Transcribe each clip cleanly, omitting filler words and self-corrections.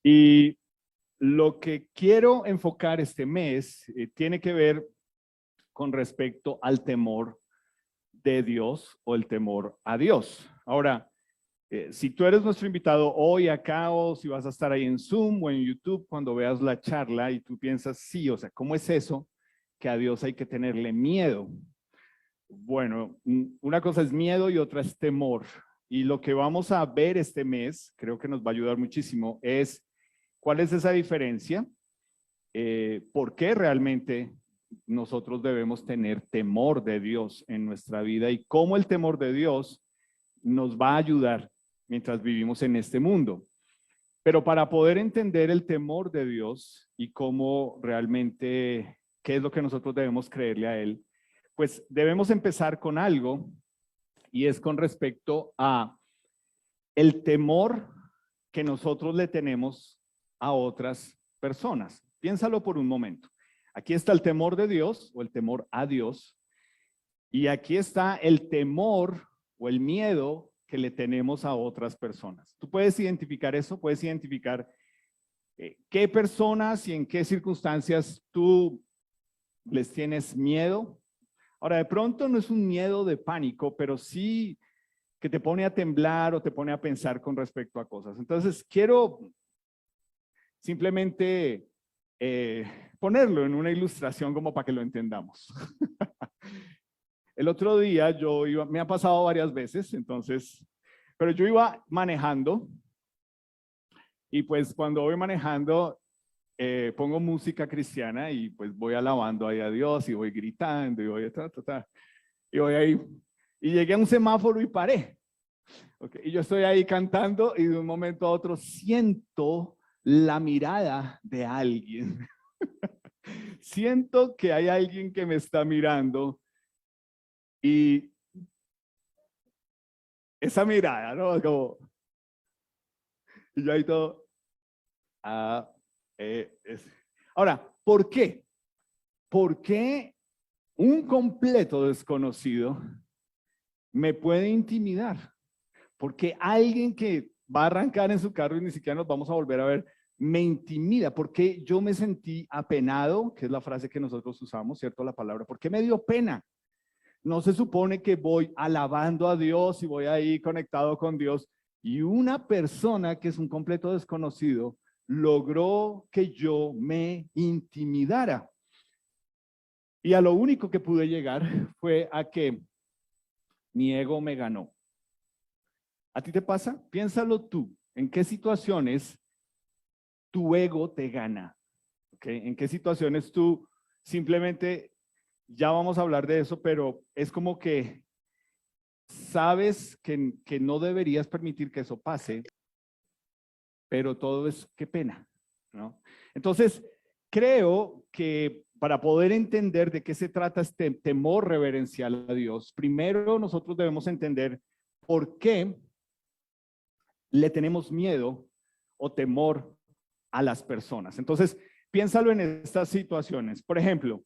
Y lo que quiero enfocar este mes tiene que ver con respecto al temor de Dios o el temor a Dios. Ahora, si tú eres nuestro invitado hoy acá o si vas a estar ahí en Zoom o en YouTube cuando veas la charla y tú piensas, sí, o sea, ¿cómo es eso que a Dios hay que tenerle miedo? Bueno, una cosa es miedo y otra es temor. Y lo que vamos a ver este mes, creo que nos va a ayudar muchísimo, es cuál es esa diferencia, por qué realmente nosotros debemos tener temor de Dios en nuestra vida y cómo el temor de Dios nos va a ayudar mientras vivimos en este mundo. Pero para poder entender el temor de Dios y cómo realmente, qué es lo que nosotros debemos creerle a Él, pues debemos empezar con algo y es con respecto a el temor que nosotros le tenemos a otras personas. Piénsalo por un momento. Aquí está el temor de Dios o el temor a Dios y aquí está el temor o el miedo que le tenemos a otras personas. ¿Tú puedes identificar eso? ¿Puedes identificar qué personas y en qué circunstancias tú les tienes miedo? Ahora, de pronto no es un miedo de pánico, pero sí que te pone a temblar o te pone a pensar con respecto a cosas. Entonces, quiero simplemente ponerlo en una ilustración como para que lo entendamos. El otro día yo iba, me ha pasado varias veces, entonces, pero yo iba manejando y pues cuando voy manejando pongo música cristiana y pues voy alabando ahí a Dios y voy gritando y voy y voy ahí y llegué a un semáforo y paré. Okay, y yo estoy ahí cantando y de un momento a otro siento la mirada de alguien. Siento que hay alguien que me está mirando y esa mirada, ¿no? Como, y yo ahí todo. Ah, Ahora, ¿por qué? ¿Por qué un completo desconocido me puede intimidar? Porque alguien que va a arrancar en su carro y ni siquiera nos vamos a volver a ver, me intimida. Porque yo me sentí apenado, que es la frase que nosotros usamos, ¿cierto? La palabra. ¿Por qué me dio pena? No se supone que voy alabando a Dios y voy ahí conectado con Dios. Y una persona que es un completo desconocido logró que yo me intimidara. Y a lo único que pude llegar fue a que mi ego me ganó. ¿A ti te pasa? Piénsalo tú. ¿En qué situaciones tu ego te gana? ¿Okay? ¿En qué situaciones tú simplemente, ya vamos a hablar de eso, pero es como que sabes que no deberías permitir que eso pase, pero todo es qué pena, ¿no? Entonces, creo que para poder entender de qué se trata este temor reverencial a Dios, primero nosotros debemos entender por qué le tenemos miedo o temor a las personas. Entonces, piénsalo en estas situaciones. Por ejemplo,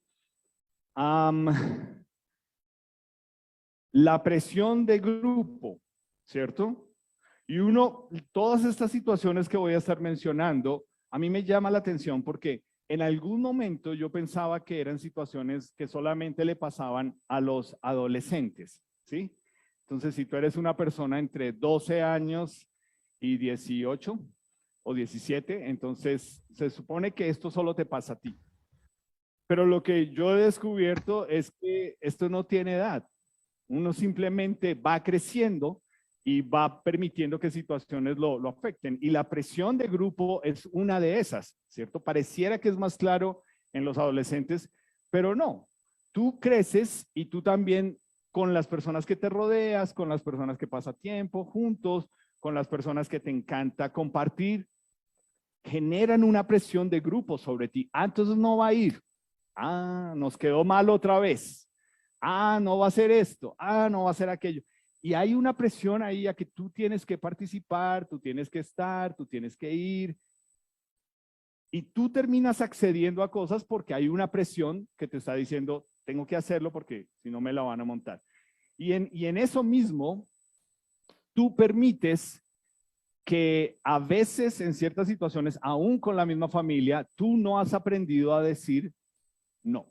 la presión de grupo, ¿cierto? Y todas estas situaciones que voy a estar mencionando, a mí me llama la atención porque en algún momento yo pensaba que eran situaciones que solamente le pasaban a los adolescentes, ¿sí? Entonces, si tú eres una persona entre 12 años y 18 o 17, entonces se supone que esto solo te pasa a ti. Pero lo que yo he descubierto es que esto no tiene edad. Uno simplemente va creciendo y va permitiendo que situaciones lo afecten. Y la presión de grupo es una de esas, ¿cierto? Pareciera que es más claro en los adolescentes, pero no. Tú creces y tú también con las personas que te rodeas, con las personas que pasas tiempo juntos, con las personas que te encanta compartir, generan una presión de grupo sobre ti. Ah, entonces no va a ir. Ah, nos quedó mal otra vez. Ah, no va a ser esto. Ah, no va a ser aquello. Y hay una presión ahí a que tú tienes que participar, tú tienes que estar, tú tienes que ir. Y tú terminas accediendo a cosas porque hay una presión que te está diciendo, tengo que hacerlo porque si no me la van a montar. Y en eso mismo, tú permites que a veces en ciertas situaciones, aún con la misma familia, tú no has aprendido a decir no.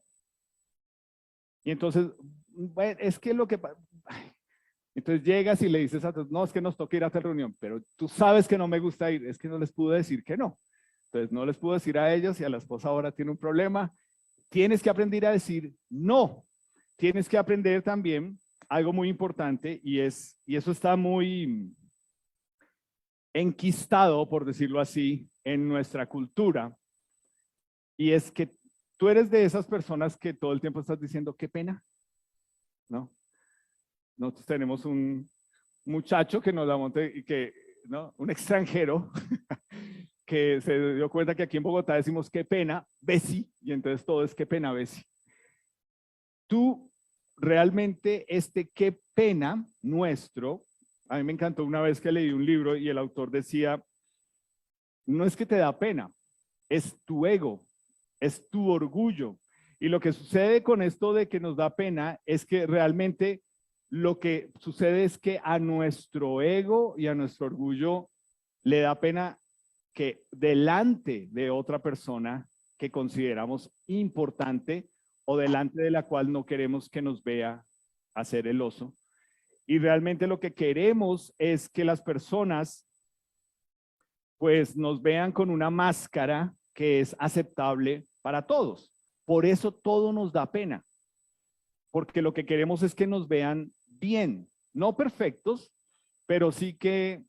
Y entonces, bueno, es que lo que... Entonces llegas y le dices a todos, no, es que nos toca ir a esta reunión, pero tú sabes que no me gusta ir, es que no les pude decir que no. Entonces no les puedo decir a ellos y a la esposa ahora tiene un problema. Tienes que aprender a decir no. Tienes que aprender también algo muy importante y eso está muy enquistado, por decirlo así, en nuestra cultura. Y es que tú eres de esas personas que todo el tiempo estás diciendo, qué pena, ¿no? Nosotros tenemos un muchacho que nos la monte, ¿no? Un extranjero que se dio cuenta que aquí en Bogotá decimos qué pena, Bessie, y entonces todo es qué pena, Bessie. Tú realmente qué pena nuestro, a mí me encantó una vez que leí un libro y el autor decía, no es que te da pena, es tu ego, es tu orgullo. Y lo que sucede con esto de que nos da pena es que realmente lo que sucede es que a nuestro ego y a nuestro orgullo le da pena que delante de otra persona que consideramos importante o delante de la cual no queremos que nos vea hacer el oso. Y realmente lo que queremos es que las personas pues nos vean con una máscara que es aceptable para todos. Por eso todo nos da pena, porque lo que queremos es que nos vean bien, no perfectos, pero sí que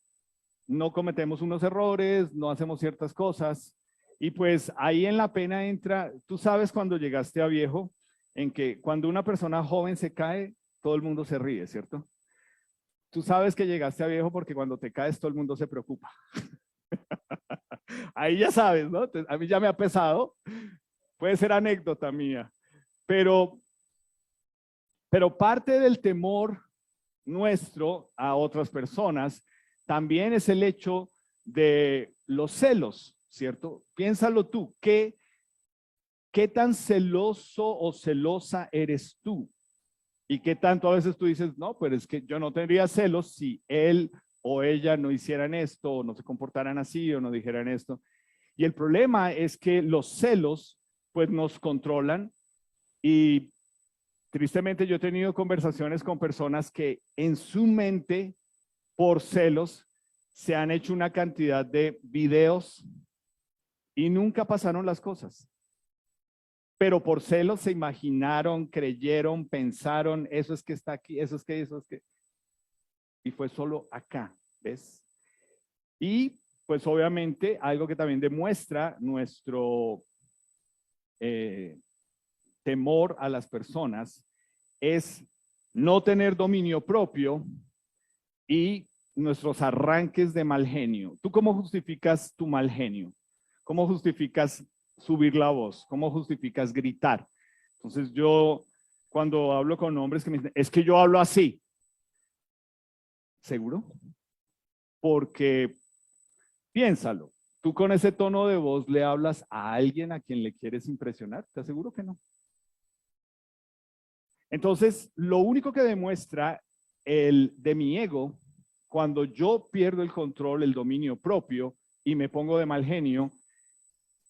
no cometemos unos errores, no hacemos ciertas cosas. Y pues ahí en la pena entra, tú sabes cuando llegaste a viejo, en que cuando una persona joven se cae, todo el mundo se ríe, ¿cierto? Tú sabes que llegaste a viejo porque cuando te caes todo el mundo se preocupa. Ahí ya sabes, ¿no? A mí ya me ha pesado, puede ser anécdota mía, pero parte del temor nuestro a otras personas también es el hecho de los celos, ¿cierto? Piénsalo tú, ¿qué tan celoso o celosa eres tú? ¿Y qué tanto a veces tú dices, no, pero es que yo no tendría celos si él o ella no hicieran esto, o no se comportaran así, o no dijeran esto? Y el problema es que los celos, pues nos controlan y tristemente yo he tenido conversaciones con personas que en su mente, por celos, se han hecho una cantidad de videos y nunca pasaron las cosas. Pero por celos se imaginaron, creyeron, pensaron, eso es que está aquí, eso es que. Y fue solo acá, ¿ves? Y pues obviamente algo que también demuestra nuestro temor a las personas es no tener dominio propio y nuestros arranques de mal genio. ¿Tú cómo justificas tu mal genio? ¿Cómo justificas subir la voz? ¿Cómo justificas gritar? Entonces yo, cuando hablo con hombres que me dicen, es que yo hablo así. ¿Seguro? Porque piénsalo, tú con ese tono de voz le hablas a alguien a quien le quieres impresionar. ¿Te aseguro que no? Entonces, lo único que demuestra el de mi ego, cuando yo pierdo el control, el dominio propio y me pongo de mal genio,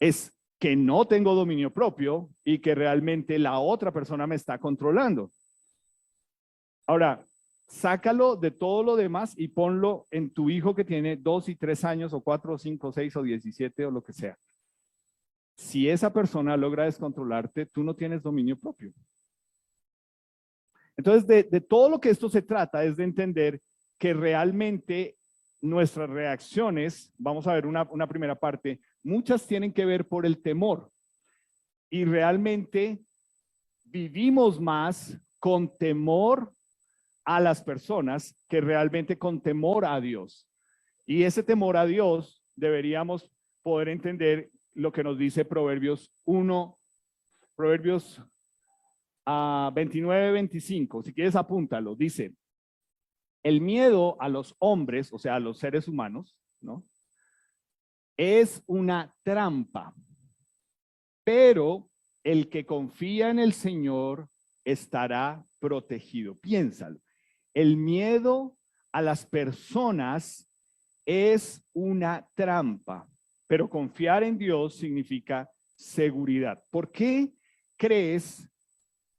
es que no tengo dominio propio y que realmente la otra persona me está controlando. Ahora, sácalo de todo lo demás y ponlo en tu hijo que tiene 2 y 3 años o 4 o 5 o 6 o 17 o lo que sea. Si esa persona logra descontrolarte, tú no tienes dominio propio. Entonces, de todo lo que esto se trata es de entender que realmente nuestras reacciones, vamos a ver una primera parte, muchas tienen que ver por el temor. Y realmente vivimos más con temor a las personas que realmente con temor a Dios. Y ese temor a Dios deberíamos poder entender lo que nos dice Proverbios 1, Proverbios 29-25. Si quieres apúntalo, dice, el miedo a los hombres, o sea, a los seres humanos, ¿no? Es una trampa, pero el que confía en el Señor estará protegido. Piénsalo. El miedo a las personas es una trampa, pero confiar en Dios significa seguridad. ¿Por qué crees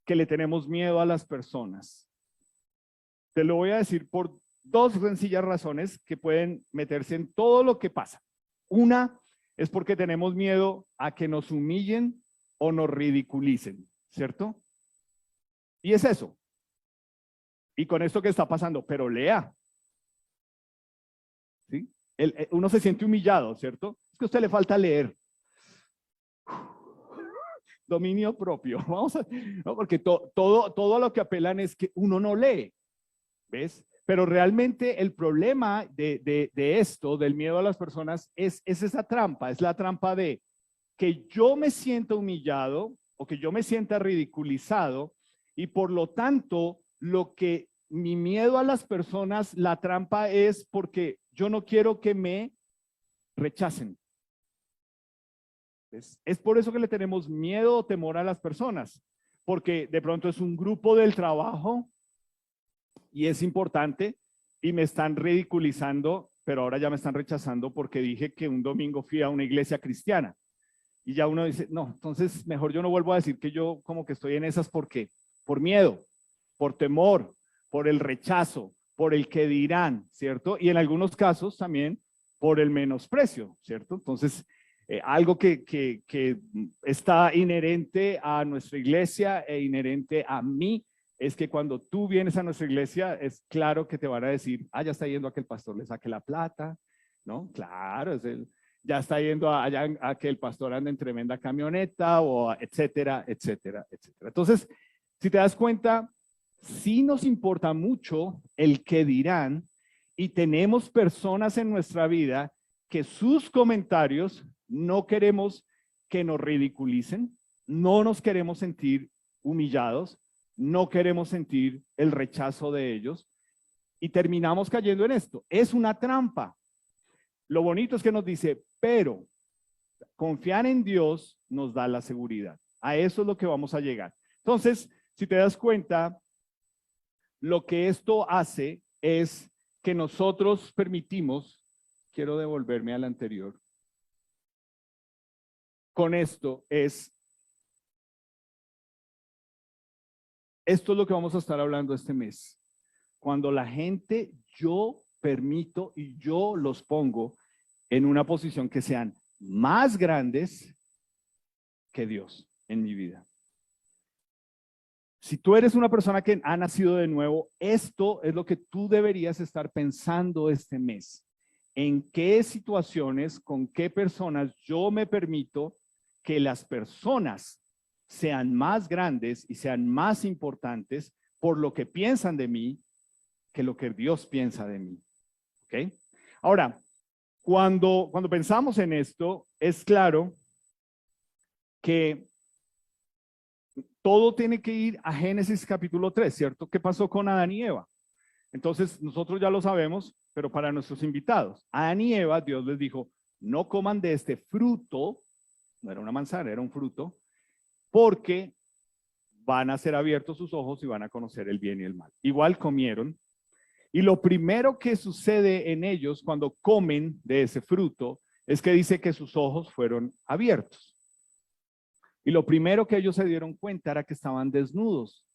que le tenemos miedo a las personas? Te lo voy a decir por dos sencillas razones que pueden meterse en todo lo que pasa. Una es porque tenemos miedo a que nos humillen o nos ridiculicen, ¿cierto? Y es eso. Y con esto que está pasando, pero lea. ¿Sí? Uno se siente humillado, ¿cierto? Es que a usted le falta leer. Dominio propio. Vamos a, ¿no? Porque todo a lo que apelan es que uno no lee. ¿Ves? Pero realmente el problema de esto, del miedo a las personas, es esa trampa. Es la trampa de que yo me sienta humillado o que yo me sienta ridiculizado y por lo tanto mi miedo a las personas, la trampa es porque yo no quiero que me rechacen. Es por eso que le tenemos miedo o temor a las personas, porque de pronto es un grupo del trabajo y es importante y me están ridiculizando, pero ahora ya me están rechazando porque dije que un domingo fui a una iglesia cristiana. Y ya uno dice, no, entonces mejor yo no vuelvo a decir que yo como que estoy en esas porque por miedo, por temor, por el rechazo, por el que dirán, ¿cierto? Y en algunos casos también por el menosprecio, ¿cierto? Entonces, algo que está inherente a nuestra iglesia e inherente a mí es que cuando tú vienes a nuestra iglesia es claro que te van a decir, ya está yendo a que el pastor le saque la plata, ¿no? Claro, ya está yendo allá a que el pastor ande en tremenda camioneta o etcétera, etcétera, etcétera. Entonces, si te das cuenta, sí nos importa mucho el que dirán y tenemos personas en nuestra vida que sus comentarios no queremos que nos ridiculicen, no nos queremos sentir humillados, no queremos sentir el rechazo de ellos y terminamos cayendo en esto. Es una trampa. Lo bonito es que nos dice, pero confiar en Dios nos da la seguridad. A eso es lo que vamos a llegar. Entonces, si te das cuenta, lo que esto hace es que nosotros permitimos, quiero devolverme al anterior, con esto es lo que vamos a estar hablando este mes. Cuando la gente, yo permito y yo los pongo en una posición que sean más grandes que Dios en mi vida. Si tú eres una persona que ha nacido de nuevo, esto es lo que tú deberías estar pensando este mes. ¿En qué situaciones, con qué personas yo me permito que las personas sean más grandes y sean más importantes por lo que piensan de mí que lo que Dios piensa de mí? ¿Ok? Ahora, cuando pensamos en esto, es claro que todo tiene que ir a Génesis capítulo 3, ¿cierto? ¿Qué pasó con Adán y Eva? Entonces, nosotros ya lo sabemos, pero para nuestros invitados, Adán y Eva, Dios les dijo, no coman de este fruto, no era una manzana, era un fruto, porque van a ser abiertos sus ojos y van a conocer el bien y el mal. Igual comieron, y lo primero que sucede en ellos cuando comen de ese fruto es que dice que sus ojos fueron abiertos. Y lo primero que ellos se dieron cuenta era que estaban desnudos.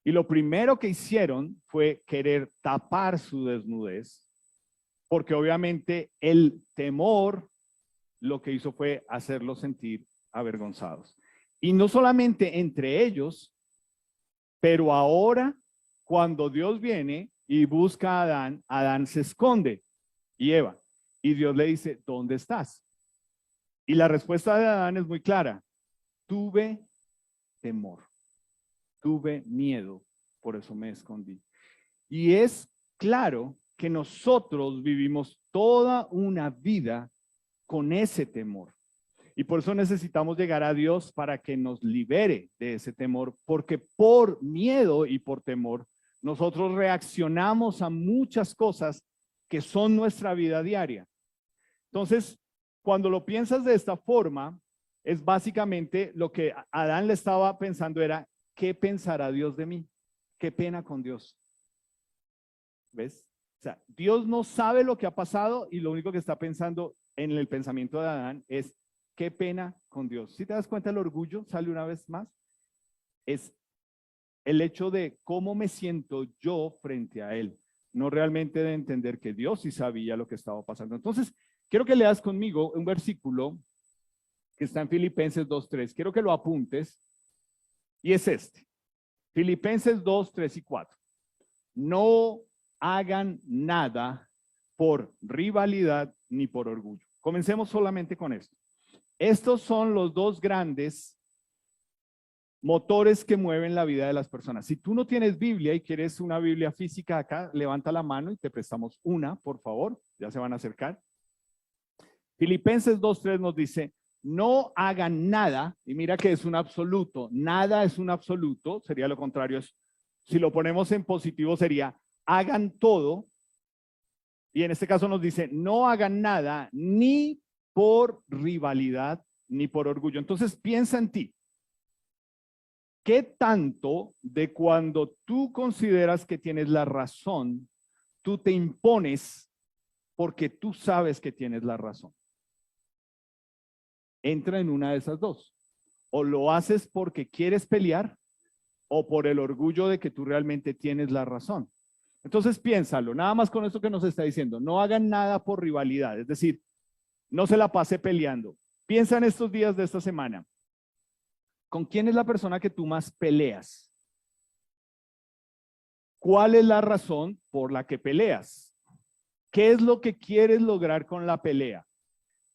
Y lo primero que hicieron fue querer tapar su desnudez, porque obviamente el temor lo que hizo fue hacerlos sentir avergonzados. Y no solamente entre ellos, pero ahora cuando Dios viene y busca a Adán, Adán se esconde y Eva. Y Dios le dice, ¿dónde estás? Y la respuesta de Adán es muy clara. Tuve temor, tuve miedo, por eso me escondí. Y es claro que nosotros vivimos toda una vida con ese temor. Y por eso necesitamos llegar a Dios para que nos libere de ese temor, porque por miedo y por temor, nosotros reaccionamos a muchas cosas que son nuestra vida diaria. Entonces, cuando lo piensas de esta forma, es básicamente lo que Adán le estaba pensando era, ¿qué pensará Dios de mí? ¿Qué pena con Dios? ¿Ves? O sea, Dios no sabe lo que ha pasado y lo único que está pensando en el pensamiento de Adán es qué pena con Dios. Si te das cuenta, el orgullo sale una vez más. Es el hecho de cómo me siento yo frente a él, no realmente de entender que Dios sí sabía lo que estaba pasando. Entonces, quiero que leas conmigo un versículo que está en Filipenses 2:3. Quiero que lo apuntes y es este. Filipenses 2:3 y 4. No hagan nada por rivalidad ni por orgullo. Comencemos solamente con esto. Estos son los dos grandes motores que mueven la vida de las personas. Si tú no tienes Biblia y quieres una Biblia física acá, levanta la mano y te prestamos una, por favor. Ya se van a acercar. Filipenses 2:3 nos dice, no hagan nada, y mira que es un absoluto, nada es un absoluto, sería lo contrario, si lo ponemos en positivo sería, hagan todo, y en este caso nos dice, no hagan nada ni por rivalidad ni por orgullo. Entonces piensa en ti. ¿Qué tanto de cuando tú consideras que tienes la razón, tú te impones porque tú sabes que tienes la razón? Entra en una de esas dos. O lo haces porque quieres pelear o por el orgullo de que tú realmente tienes la razón. Entonces piénsalo, nada más con esto que nos está diciendo, no hagan nada por rivalidad, es decir, no se la pase peleando. Piensa en estos días de esta semana. ¿Con quién es la persona que tú más peleas? ¿Cuál es la razón por la que peleas? ¿Qué es lo que quieres lograr con la pelea?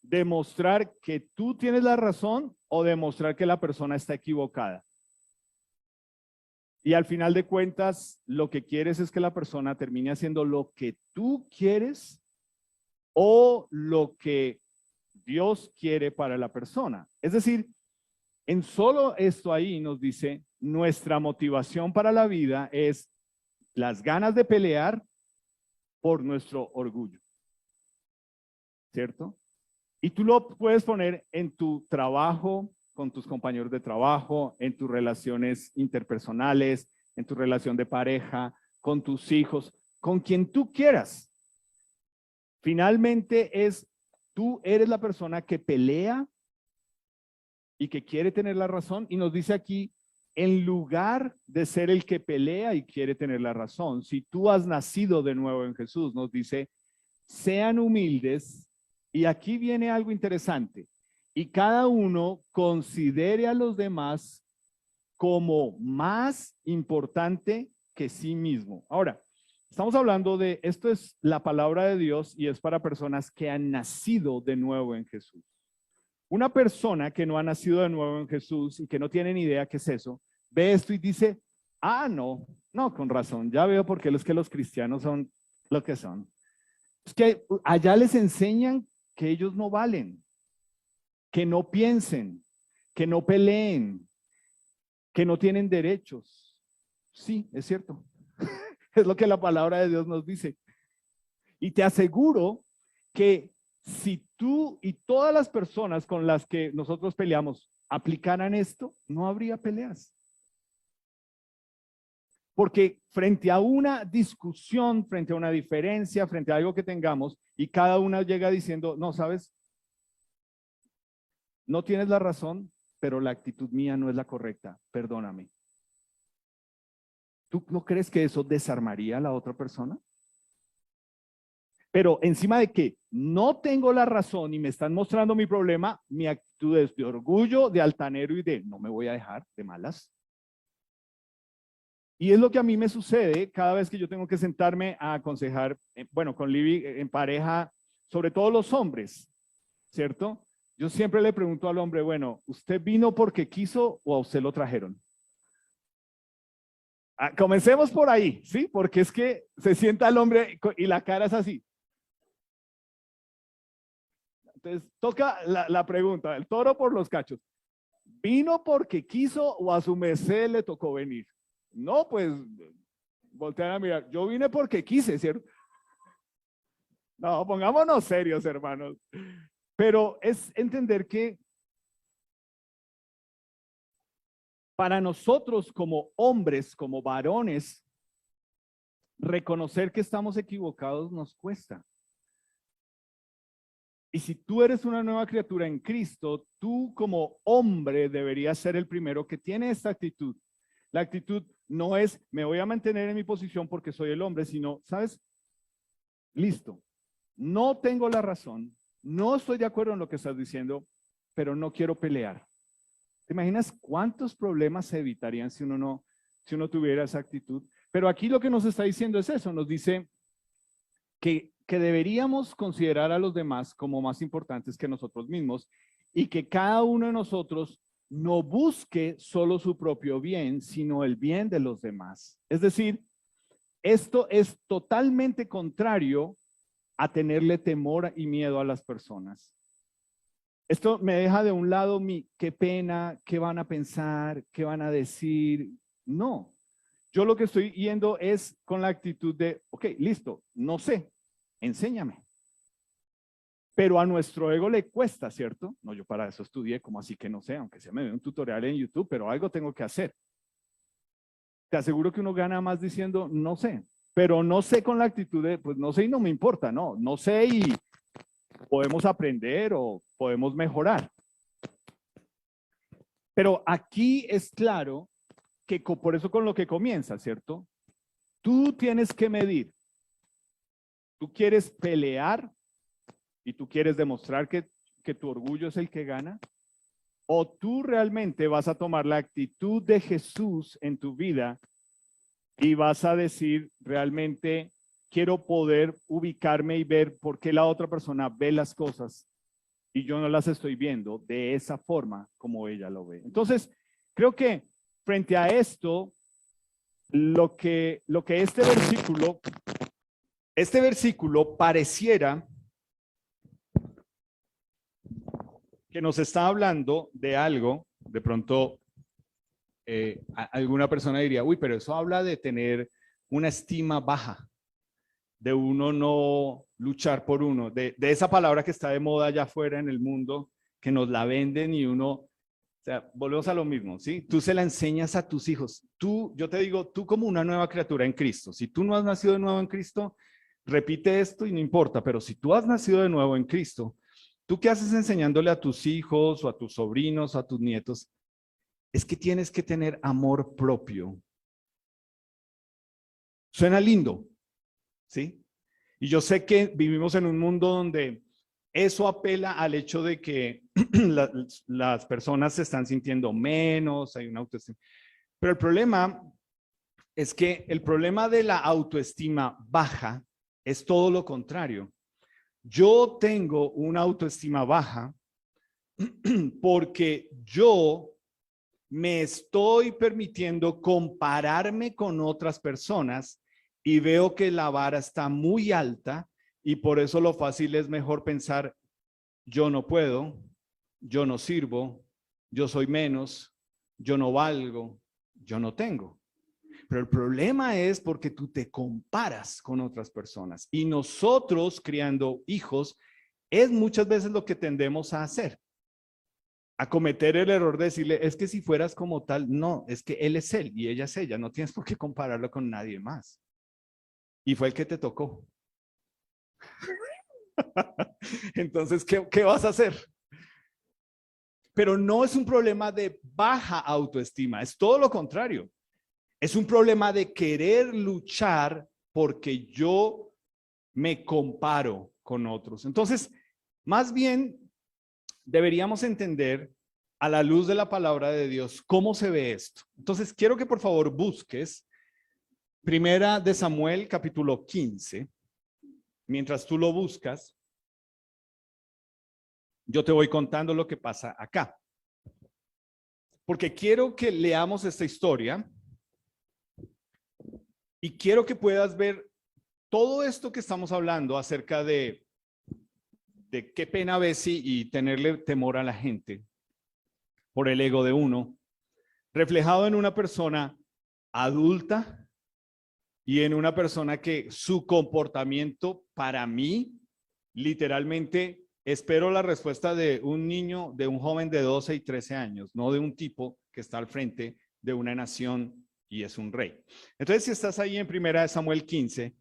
¿Demostrar que tú tienes la razón o demostrar que la persona está equivocada? Y al final de cuentas, lo que quieres es que la persona termine haciendo lo que tú quieres o lo que Dios quiere para la persona. Es decir, en solo esto ahí nos dice, nuestra motivación para la vida es las ganas de pelear por nuestro orgullo. ¿Cierto? Y tú lo puedes poner en tu trabajo, con tus compañeros de trabajo, en tus relaciones interpersonales, en tu relación de pareja, con tus hijos, con quien tú quieras. Finalmente tú eres la persona que pelea y que quiere tener la razón. Y nos dice aquí, en lugar de ser el que pelea y quiere tener la razón, si tú has nacido de nuevo en Jesús, nos dice, sean humildes. Y aquí viene algo interesante. Y cada uno considere a los demás como más importante que sí mismo. Ahora, estamos hablando de, esto es la palabra de Dios y es para personas que han nacido de nuevo en Jesús. Una persona que no ha nacido de nuevo en Jesús y que no tiene ni idea qué es eso, ve esto y dice, no, con razón, ya veo por qué es que los cristianos son lo que son. Es que allá les enseñan que ellos no valen, que no piensen, que no peleen, que no tienen derechos. Sí, es cierto. Es lo que la palabra de Dios nos dice. Y te aseguro que si tú y todas las personas con las que nosotros peleamos aplicaran esto, no habría peleas. Porque frente a una discusión, frente a una diferencia, frente a algo que tengamos, y cada una llega diciendo, no, ¿sabes? No tienes la razón, pero la actitud mía no es la correcta, perdóname. ¿Tú no crees que eso desarmaría a la otra persona? Pero encima de que no tengo la razón y me están mostrando mi problema, mi actitud es de orgullo, de altanero y de no me voy a dejar de malas. Y es lo que a mí me sucede cada vez que yo tengo que sentarme a aconsejar, bueno, con Libby en pareja, sobre todo los hombres, ¿cierto? Yo siempre le pregunto al hombre, bueno, ¿usted vino porque quiso o a usted lo trajeron? Comencemos por ahí, ¿sí? Porque es que se sienta el hombre y la cara es así. Entonces, toca la pregunta, el toro por los cachos. ¿Vino porque quiso o a su merced le tocó venir? No, pues, voltean a mirar. Yo vine porque quise, ¿cierto? No, pongámonos serios, hermanos. Pero es entender que para nosotros como hombres, como varones, reconocer que estamos equivocados nos cuesta. Y si tú eres una nueva criatura en Cristo, tú como hombre deberías ser el primero que tiene esta actitud. La actitud no es, me voy a mantener en mi posición porque soy el hombre, sino, ¿sabes? Listo. No tengo la razón, no estoy de acuerdo en lo que estás diciendo, pero no quiero pelear. ¿Te imaginas cuántos problemas se evitarían si uno tuviera esa actitud? Pero aquí lo que nos está diciendo es eso, nos dice que deberíamos considerar a los demás como más importantes que nosotros mismos y que cada uno de nosotros no busque solo su propio bien, sino el bien de los demás. Es decir, esto es totalmente contrario a tenerle temor y miedo a las personas. Esto me deja de un lado mi qué pena, qué van a pensar, qué van a decir. No, yo lo que estoy yendo es con la actitud de, ok, listo, no sé, enséñame. Pero a nuestro ego le cuesta, ¿cierto? No, yo para eso estudié, como así que no sé, aunque sea me ve un tutorial en YouTube, pero algo tengo que hacer. Te aseguro que uno gana más diciendo, no sé, pero no sé con la actitud de, pues no sé y no me importa, no sé y podemos aprender o podemos mejorar. Pero aquí es claro que por eso con lo que comienza, ¿cierto? Tú tienes que medir. Tú quieres pelear y tú quieres demostrar que tu orgullo es el que gana. O tú realmente vas a tomar la actitud de Jesús en tu vida y vas a decir realmente quiero poder ubicarme y ver por qué la otra persona ve las cosas y yo no las estoy viendo de esa forma como ella lo ve. Entonces, creo que frente a esto, lo que este versículo pareciera que nos está hablando de algo, de pronto alguna persona diría, uy, pero eso habla de tener una estima baja, de uno no luchar por uno, de esa palabra que está de moda allá afuera en el mundo, que nos la venden y uno, o sea, volvemos a lo mismo, ¿sí? Tú se la enseñas a tus hijos. Yo te digo, tú como una nueva criatura en Cristo, si tú no has nacido de nuevo en Cristo, repite esto y no importa, pero si tú has nacido de nuevo en Cristo, ¿tú qué haces enseñándole a tus hijos o a tus sobrinos o a tus nietos? Es que tienes que tener amor propio. Suena lindo, ¿sí? Y yo sé que vivimos en un mundo donde eso apela al hecho de que las personas se están sintiendo menos, hay una autoestima. Pero el problema es que el problema de la autoestima baja es todo lo contrario. Yo tengo una autoestima baja porque yo me estoy permitiendo compararme con otras personas y veo que la vara está muy alta y por eso lo fácil es mejor pensar, yo no puedo, yo no sirvo, yo soy menos, yo no valgo, yo no tengo. Pero el problema es porque tú te comparas con otras personas y nosotros criando hijos es muchas veces lo que tendemos a hacer. A cometer el error de decirle, es que si fueras como tal, no, es que él es él y ella es ella, no tienes por qué compararlo con nadie más. Y fue el que te tocó. Entonces, ¿qué vas a hacer? Pero no es un problema de baja autoestima, es todo lo contrario. Es un problema de querer luchar porque yo me comparo con otros. Entonces, más bien, deberíamos entender a la luz de la palabra de Dios cómo se ve esto. Entonces, quiero que por favor busques Primera de Samuel, capítulo 15. Mientras tú lo buscas, yo te voy contando lo que pasa acá. Porque quiero que leamos esta historia y quiero que puedas ver todo esto que estamos hablando acerca de qué pena Bessie y tenerle temor a la gente por el ego de uno, reflejado en una persona adulta y en una persona que su comportamiento para mí, literalmente, espero la respuesta de un niño, de un joven de 12 y 13 años, no de un tipo que está al frente de una nación y es un rey. Entonces, si estás ahí en 1 Samuel 15,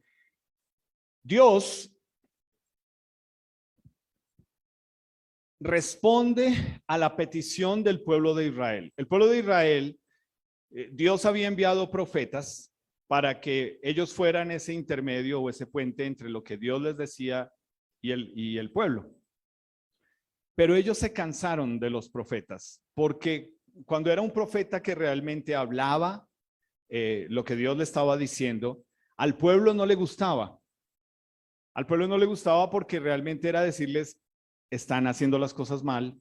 Dios responde a la petición del pueblo de Israel. El pueblo de Israel, Dios había enviado profetas para que ellos fueran ese intermedio o ese puente entre lo que Dios les decía y el pueblo. Pero ellos se cansaron de los profetas, porque cuando era un profeta que realmente hablaba lo que Dios le estaba diciendo, al pueblo no le gustaba. Al pueblo no le gustaba porque realmente era decirles, están haciendo las cosas mal,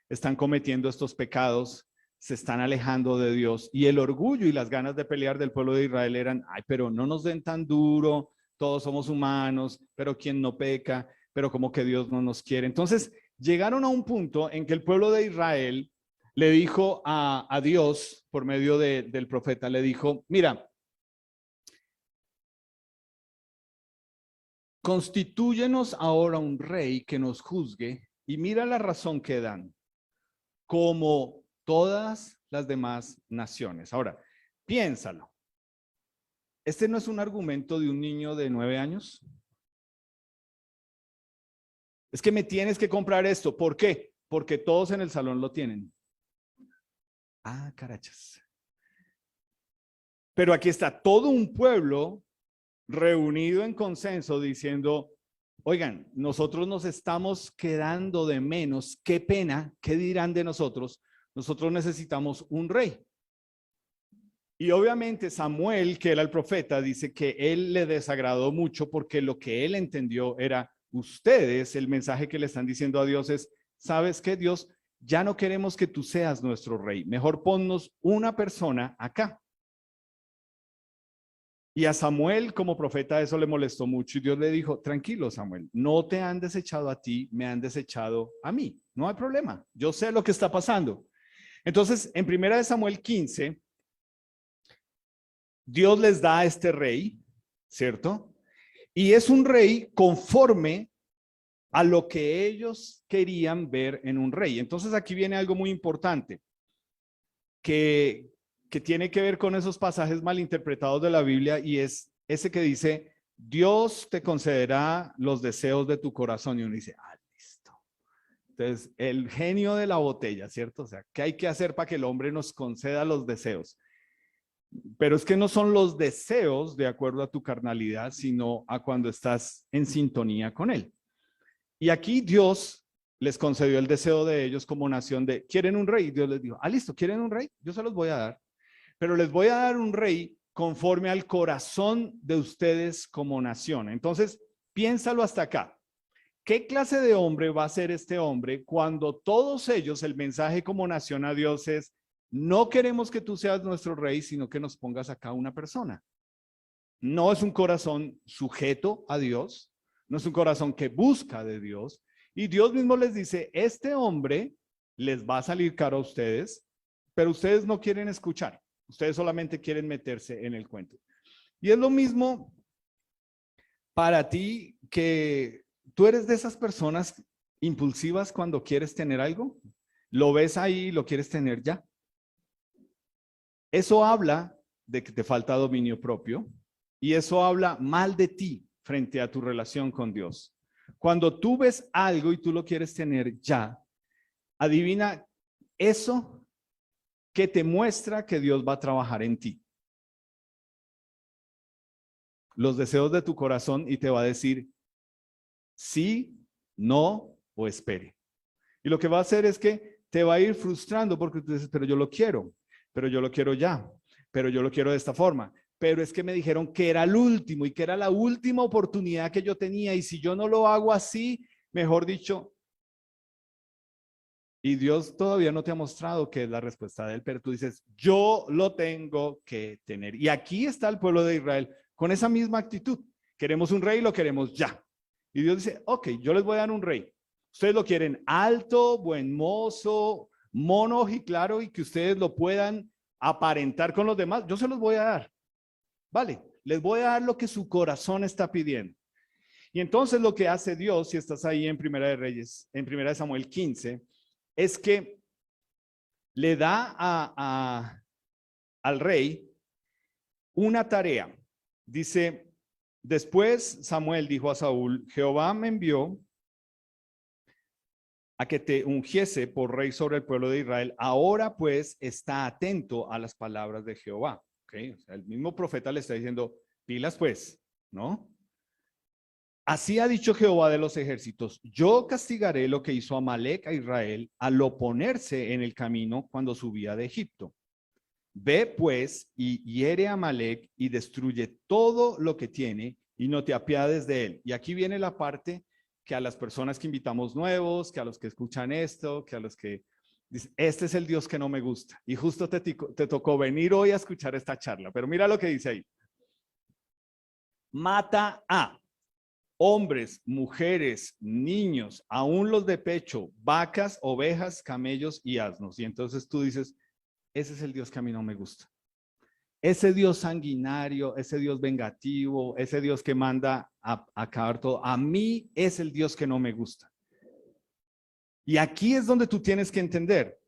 están cometiendo estos pecados, se están alejando de Dios. Y el orgullo y las ganas de pelear del pueblo de Israel eran, ay, pero no nos den tan duro, todos somos humanos, pero ¿quién no peca? Pero como que Dios no nos quiere. Entonces llegaron a un punto en que el pueblo de Israel le dijo a Dios, por medio del profeta, le dijo, mira, constitúyenos ahora un rey que nos juzgue, y mira la razón que dan, como todas las demás naciones. Ahora, piénsalo. Este no es un argumento de un niño de 9 años. Es que me tienes que comprar esto. ¿Por qué? Porque todos en el salón lo tienen. Ah, carachas. Pero aquí está todo un pueblo reunido en consenso diciendo, oigan, nosotros nos estamos quedando de menos, qué pena, ¿qué dirán de nosotros? Nosotros necesitamos un rey. Y obviamente Samuel, que era el profeta, dice que él le desagradó mucho porque lo que él entendió era, ustedes, el mensaje que le están diciendo a Dios es, ¿sabes qué, Dios? Ya no queremos que tú seas nuestro rey, mejor ponnos una persona acá. Y a Samuel como profeta eso le molestó mucho y Dios le dijo, tranquilo Samuel, no te han desechado a ti, me han desechado a mí, no hay problema, yo sé lo que está pasando. Entonces, en 1 Samuel 15, Dios les da a este rey, ¿cierto? Y es un rey conforme a lo que ellos querían ver en un rey. Entonces aquí viene algo muy importante, que tiene que ver con esos pasajes malinterpretados de la Biblia y es ese que dice, Dios te concederá los deseos de tu corazón. Y uno dice, ah, listo. Entonces, el genio de la botella, ¿cierto? O sea, ¿qué hay que hacer para que el hombre nos conceda los deseos? Pero es que no son los deseos de acuerdo a tu carnalidad, sino a cuando estás en sintonía con él. Y aquí Dios les concedió el deseo de ellos como nación de, ¿quieren un rey? Y Dios les dijo, ah, listo, ¿quieren un rey? Yo se los voy a dar. Pero les voy a dar un rey conforme al corazón de ustedes como nación. Entonces, piénsalo hasta acá. ¿Qué clase de hombre va a ser este hombre cuando todos ellos, el mensaje como nación a Dios es, no queremos que tú seas nuestro rey, sino que nos pongas acá una persona? No es un corazón sujeto a Dios, no es un corazón que busca de Dios. Y Dios mismo les dice, este hombre les va a salir caro a ustedes, pero ustedes no quieren escuchar. Ustedes solamente quieren meterse en el cuento. Y es lo mismo para ti, que tú eres de esas personas impulsivas cuando quieres tener algo. Lo ves ahí y lo quieres tener ya. Eso habla de que te falta dominio propio y eso habla mal de ti frente a tu relación con Dios. Cuando tú ves algo y tú lo quieres tener ya, adivina eso que te muestra que Dios va a trabajar en ti. Los deseos de tu corazón y te va a decir sí, no o espere. Y lo que va a hacer es que te va a ir frustrando porque tú dices, pero yo lo quiero ya, pero yo lo quiero de esta forma. Pero es que me dijeron que era el último y que era la última oportunidad que yo tenía y si yo no lo hago así, mejor dicho, y Dios todavía no te ha mostrado qué es la respuesta de él, pero tú dices, yo lo tengo que tener. Y aquí está el pueblo de Israel con esa misma actitud. Queremos un rey, lo queremos ya. Y Dios dice, ok, yo les voy a dar un rey. Ustedes lo quieren alto, buen mozo, mono y claro, y que ustedes lo puedan aparentar con los demás. Yo se los voy a dar. Vale, les voy a dar lo que su corazón está pidiendo. Y entonces lo que hace Dios, si estás ahí en Primera de Reyes, en Primera de Samuel 15, es que le da al rey una tarea. Dice, después Samuel dijo a Saúl, Jehová me envió a que te ungiese por rey sobre el pueblo de Israel. Ahora pues está atento a las palabras de Jehová. ¿Okay? O sea, el mismo profeta le está diciendo, pilas pues, ¿no? Así ha dicho Jehová de los ejércitos, yo castigaré lo que hizo Amalec a Israel al oponerse en el camino cuando subía de Egipto. Ve pues y hiere a Amalec y destruye todo lo que tiene y no te apiades de él. Y aquí viene la parte que a las personas que invitamos nuevos, que a los que escuchan esto, que a los que dicen, este es el Dios que no me gusta. Y justo te tocó venir hoy a escuchar esta charla. Pero mira lo que dice ahí. Mata a hombres, mujeres, niños, aún los de pecho, vacas, ovejas, camellos y asnos. Y entonces tú dices, ese es el Dios que a mí no me gusta. Ese Dios sanguinario, ese Dios vengativo, ese Dios que manda a acabar todo, a mí es el Dios que no me gusta. Y aquí es donde tú tienes que entender,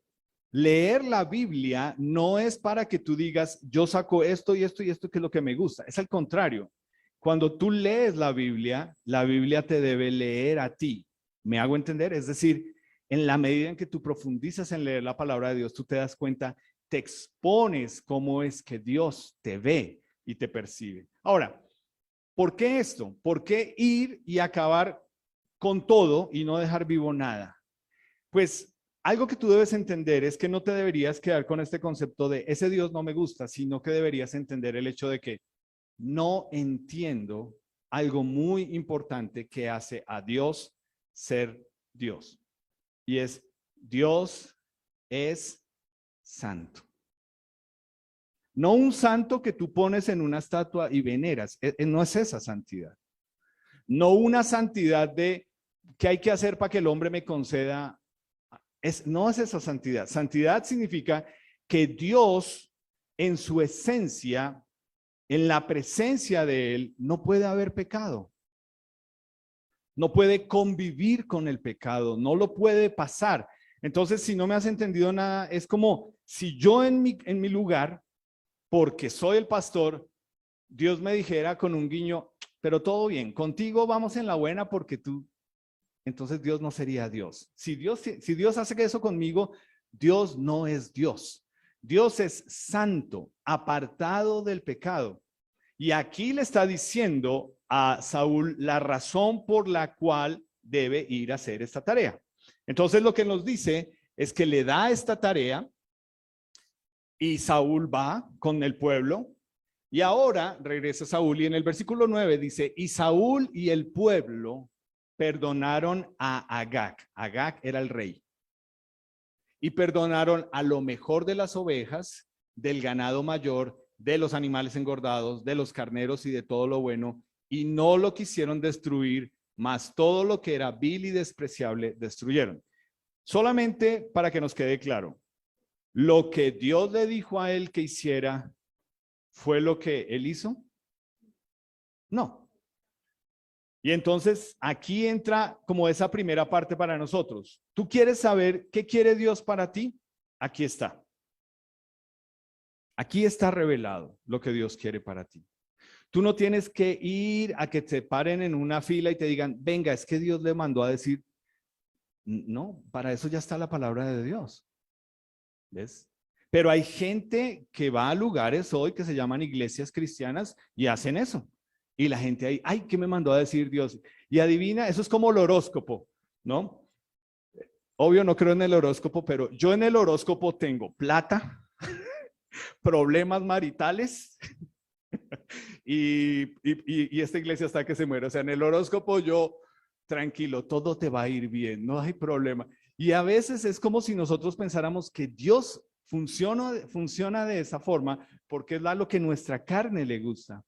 leer la Biblia no es para que tú digas, yo saco esto y esto y esto que es lo que me gusta, es al contrario. Cuando tú lees la Biblia te debe leer a ti. ¿Me hago entender? Es decir, en la medida en que tú profundizas en leer la palabra de Dios, tú te das cuenta, te expones cómo es que Dios te ve y te percibe. Ahora, ¿por qué esto? ¿Por qué ir y acabar con todo y no dejar vivo nada? Pues algo que tú debes entender es que no te deberías quedar con este concepto de ese Dios no me gusta, sino que deberías entender el hecho de que no entiendo algo muy importante que hace a Dios ser Dios. Y es, Dios es santo. No un santo que tú pones en una estatua y veneras. No es esa santidad. No una santidad de qué hay que hacer para que el hombre me conceda. No es esa santidad. Santidad significa que Dios en su esencia, en la presencia de Él, no puede haber pecado. No puede convivir con el pecado, no lo puede pasar. Entonces, si no me has entendido nada, es como si yo en mi lugar, porque soy el pastor, Dios me dijera con un guiño, pero todo bien, contigo vamos en la buena porque tú, entonces Dios no sería Dios. Si Dios hace eso conmigo, Dios no es Dios. Dios es santo, apartado del pecado. Y aquí le está diciendo a Saúl la razón por la cual debe ir a hacer esta tarea. Entonces lo que nos dice es que le da esta tarea y Saúl va con el pueblo y ahora regresa Saúl y en el versículo 9 dice, y Saúl y el pueblo perdonaron a Agag. Agag era el rey. Y perdonaron a lo mejor de las ovejas, del ganado mayor, de los animales engordados, de los carneros y de todo lo bueno, y no lo quisieron destruir, mas todo lo que era vil y despreciable destruyeron. Solamente para que nos quede claro, lo que Dios le dijo a él que hiciera, ¿fue lo que él hizo? No. Y entonces aquí entra como esa primera parte para nosotros. ¿Tú quieres saber qué quiere Dios para ti? Aquí está. Aquí está revelado lo que Dios quiere para ti. Tú no tienes que ir a que te paren en una fila y te digan, venga, es que Dios le mandó a decir. No, para eso ya está la palabra de Dios. ¿Ves? Pero hay gente que va a lugares hoy que se llaman iglesias cristianas y hacen eso. Y la gente ahí, ay, ¿qué me mandó a decir Dios? Y adivina, eso es como el horóscopo, ¿no? Obvio no creo en el horóscopo, pero yo en el horóscopo tengo plata, problemas maritales y esta iglesia hasta que se muere. O sea, en el horóscopo yo, tranquilo, todo te va a ir bien, no hay problema. Y a veces es como si nosotros pensáramos que Dios funciona de esa forma porque es lo que nuestra carne le gusta.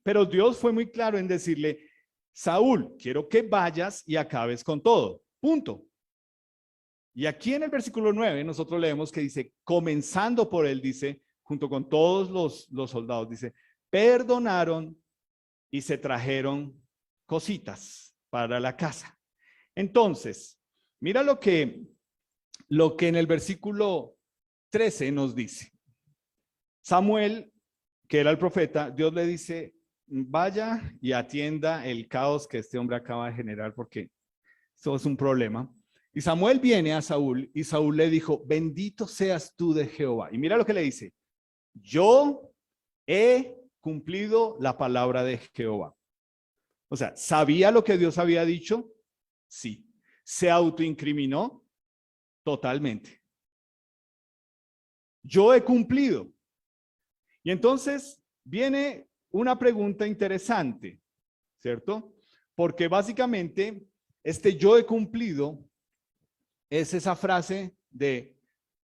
Pero Dios fue muy claro en decirle, Saúl, quiero que vayas y acabes con todo. Punto. Y aquí en el versículo 9 nosotros leemos que dice, comenzando por él, dice, junto con todos los soldados, dice, perdonaron y se trajeron cositas para la casa. Entonces, mira lo que en el versículo 13 nos dice. Samuel que era el profeta, Dios le dice, vaya y atienda el caos que este hombre acaba de generar porque eso es un problema. Y Samuel viene a Saúl y Saúl le dijo, bendito seas tú de Jehová. Y mira lo que le dice, yo he cumplido la palabra de Jehová. O sea, ¿sabía lo que Dios había dicho? Sí. ¿Se autoincriminó? Totalmente. Yo he cumplido. Y entonces viene una pregunta interesante, ¿cierto? Porque básicamente este yo he cumplido es esa frase de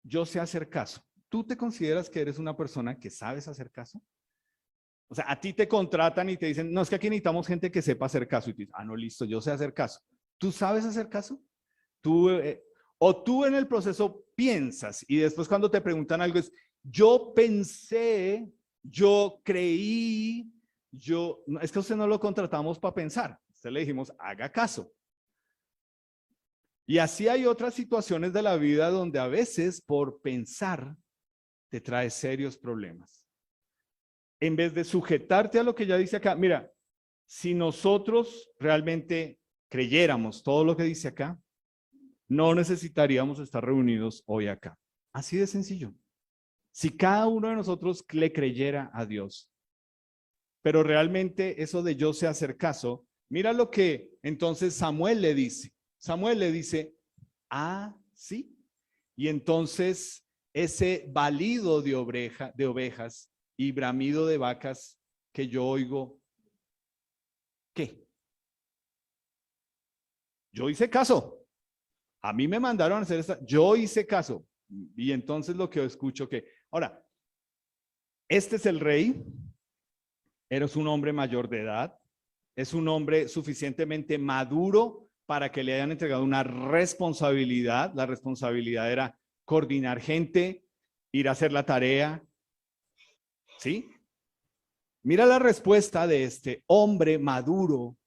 yo sé hacer caso. ¿Tú te consideras que eres una persona que sabes hacer caso? O sea, a ti te contratan y te dicen, no, es que aquí necesitamos gente que sepa hacer caso. Y tú dices, no, listo, yo sé hacer caso. ¿Tú sabes hacer caso? Tú, o tú en el proceso piensas y después cuando te preguntan algo es, yo pensé, yo creí, no, es que a usted no lo contratamos para pensar. A usted le dijimos, haga caso. Y así hay otras situaciones de la vida donde a veces por pensar te trae serios problemas. En vez de sujetarte a lo que ya dice acá, mira, si nosotros realmente creyéramos todo lo que dice acá, no necesitaríamos estar reunidos hoy acá. Así de sencillo. Si cada uno de nosotros le creyera a Dios, pero realmente eso de yo sé hacer caso, mira lo que entonces Samuel le dice. Samuel le dice, sí. Y entonces ese balido de ovejas y bramido de vacas que yo oigo, ¿qué? Yo hice caso. A mí me mandaron a hacer esta, yo hice caso. Y entonces lo que escucho que, ahora, este es el rey, eres un hombre mayor de edad, es un hombre suficientemente maduro para que le hayan entregado una responsabilidad. La responsabilidad era coordinar gente, ir a hacer la tarea, ¿sí? Mira la respuesta de este hombre maduro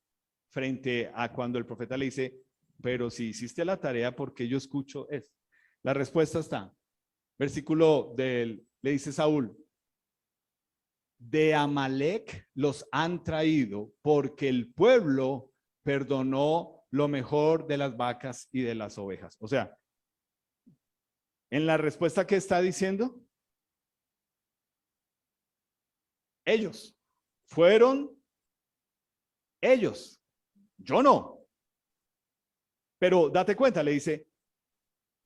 frente a cuando el profeta le dice, pero si hiciste la tarea, ¿por qué yo escucho esto? La respuesta está, versículo le dice Saúl, de Amalek los han traído porque el pueblo perdonó lo mejor de las vacas y de las ovejas. O sea, en la respuesta que está diciendo, ellos fueron ellos, yo no. Pero date cuenta, le dice,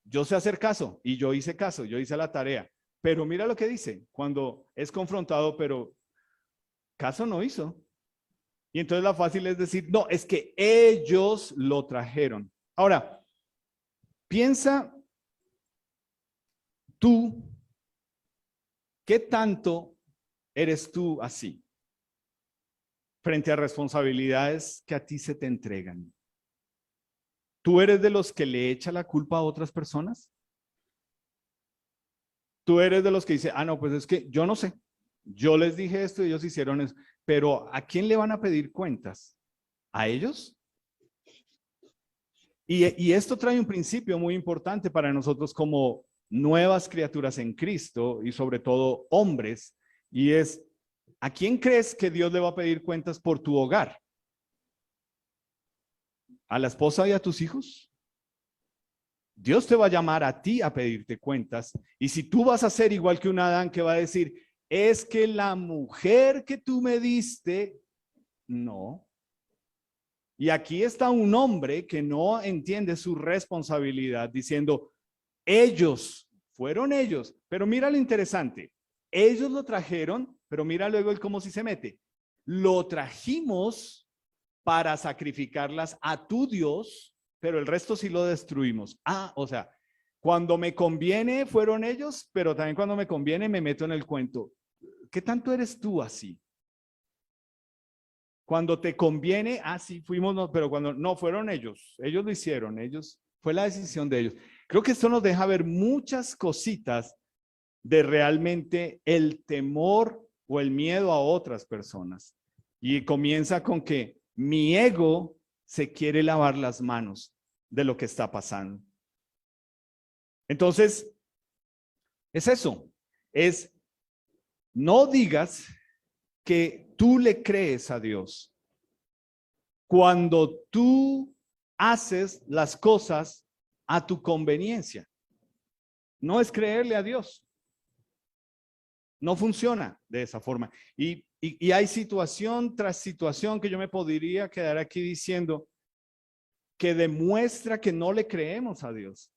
yo sé hacer caso y yo hice caso, yo hice la tarea. Pero mira lo que dice cuando es confrontado, pero caso no hizo. Y entonces la fácil es decir, no, es que ellos lo trajeron. Ahora, piensa tú, ¿qué tanto eres tú así frente a responsabilidades que a ti se te entregan? ¿Tú eres de los que le echa la culpa a otras personas? ¿Tú eres de los que dice, no, pues es que yo no sé, yo les dije esto y ellos hicieron eso, pero ¿a quién le van a pedir cuentas? ¿A ellos? Y esto trae un principio muy importante para nosotros como nuevas criaturas en Cristo y sobre todo hombres, y es, ¿a quién crees que Dios le va a pedir cuentas por tu hogar? ¿A la esposa y a tus hijos? Dios te va a llamar a ti a pedirte cuentas. Y si tú vas a ser igual que un Adán que va a decir, es que la mujer que tú me diste, no. Y aquí está un hombre que no entiende su responsabilidad diciendo, ellos, fueron ellos. Pero mira lo interesante, ellos lo trajeron, pero mira luego el cómo si se mete. Lo trajimos para sacrificarlas a tu Dios, pero el resto sí lo destruimos. O sea, cuando me conviene fueron ellos, pero también cuando me conviene me meto en el cuento. ¿Qué tanto eres tú así? Cuando te conviene, sí, fuimos, no, pero cuando no fueron ellos lo hicieron, fue la decisión de ellos. Creo que esto nos deja ver muchas cositas de realmente el temor o el miedo a otras personas. Y comienza con que mi ego se quiere lavar las manos de lo que está pasando. Entonces, es eso, es No digas que tú le crees a Dios cuando tú haces las cosas a tu conveniencia. No es creerle a Dios. No funciona de esa forma. Y hay situación tras situación que yo me podría quedar aquí diciendo que demuestra que no le creemos a Dios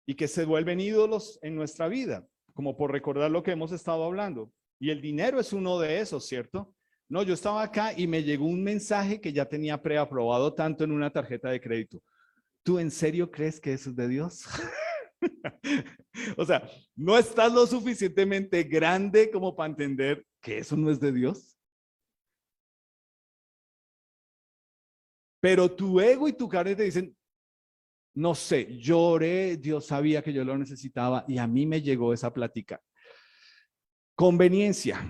y que se vuelven ídolos en nuestra vida, como por recordar lo que hemos estado hablando. Y el dinero es uno de esos, ¿cierto? No, yo estaba acá y me llegó un mensaje que ya tenía preaprobado tanto en una tarjeta de crédito. ¿Tú en serio crees que eso es de Dios? O sea, no estás lo suficientemente grande como para entender que eso no es de Dios. Pero tu ego y tu carne te dicen, no sé, lloré, Dios sabía que yo lo necesitaba y a mí me llegó esa plática. Conveniencia,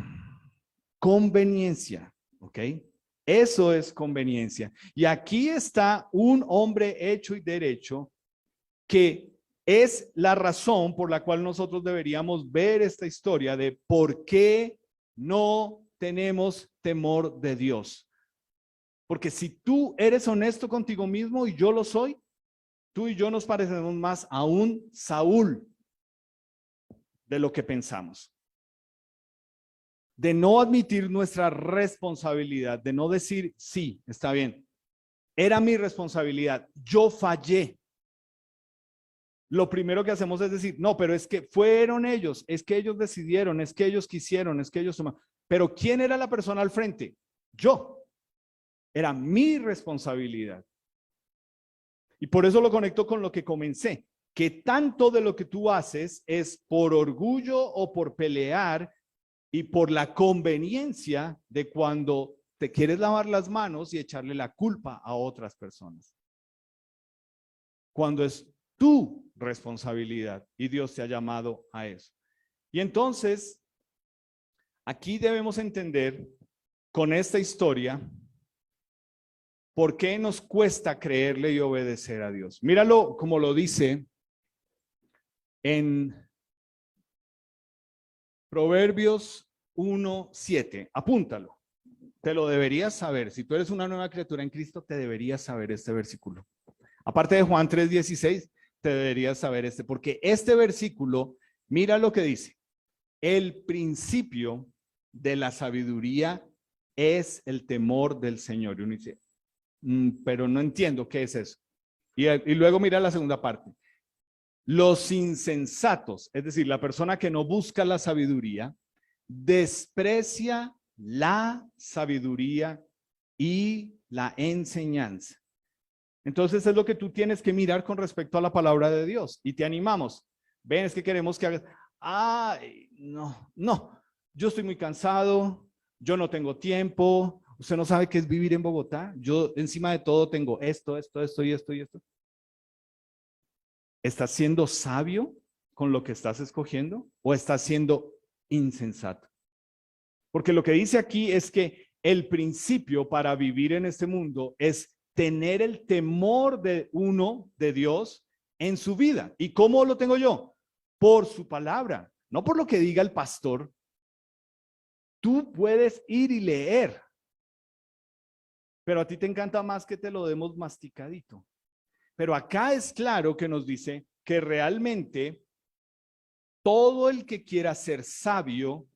conveniencia, ¿ok? Eso es conveniencia. Y aquí está un hombre hecho y derecho que es la razón por la cual nosotros deberíamos ver esta historia de por qué no tenemos temor de Dios. Porque si tú eres honesto contigo mismo y yo lo soy, tú y yo nos parecemos más a un Saúl de lo que pensamos. De no admitir nuestra responsabilidad, de no decir, sí, está bien, era mi responsabilidad, yo fallé. Lo primero que hacemos es decir, no, pero es que fueron ellos, es que ellos decidieron, es que ellos quisieron, es que ellos tomaron. Pero ¿quién era la persona al frente? Yo. Era mi responsabilidad. Y por eso lo conecto con lo que comencé, que tanto de lo que tú haces es por orgullo o por pelear y por la conveniencia de cuando te quieres lavar las manos y echarle la culpa a otras personas. Cuando es tu responsabilidad y Dios te ha llamado a eso. Y entonces, aquí debemos entender con esta historia por qué nos cuesta creerle y obedecer a Dios. Míralo como lo dice en Proverbios 1:7. Apúntalo. Te lo deberías saber. Si tú eres una nueva criatura en Cristo, te deberías saber este versículo. Aparte de Juan 3:16, te deberías saber este, porque este versículo, mira lo que dice. El principio de la sabiduría es el temor del Señor. Y uno dice, pero no entiendo qué es eso. Y luego mira la segunda parte. Los insensatos, es decir, la persona que no busca la sabiduría, desprecia la sabiduría y la enseñanza. Entonces es lo que tú tienes que mirar con respecto a la palabra de Dios y te animamos. Ven, es que queremos que hagas, ay, no, yo estoy muy cansado, yo no tengo tiempo, usted no sabe qué es vivir en Bogotá, yo encima de todo tengo esto y esto y esto. ¿Estás siendo sabio con lo que estás escogiendo o estás siendo insensato? Porque lo que dice aquí es que el principio para vivir en este mundo es tener el temor de uno, de Dios, en su vida. ¿Y cómo lo tengo yo? Por su palabra, no por lo que diga el pastor. Tú puedes ir y leer, pero a ti te encanta más que te lo demos masticadito. Pero acá es claro que nos dice que realmente todo el que quiera ser sabio,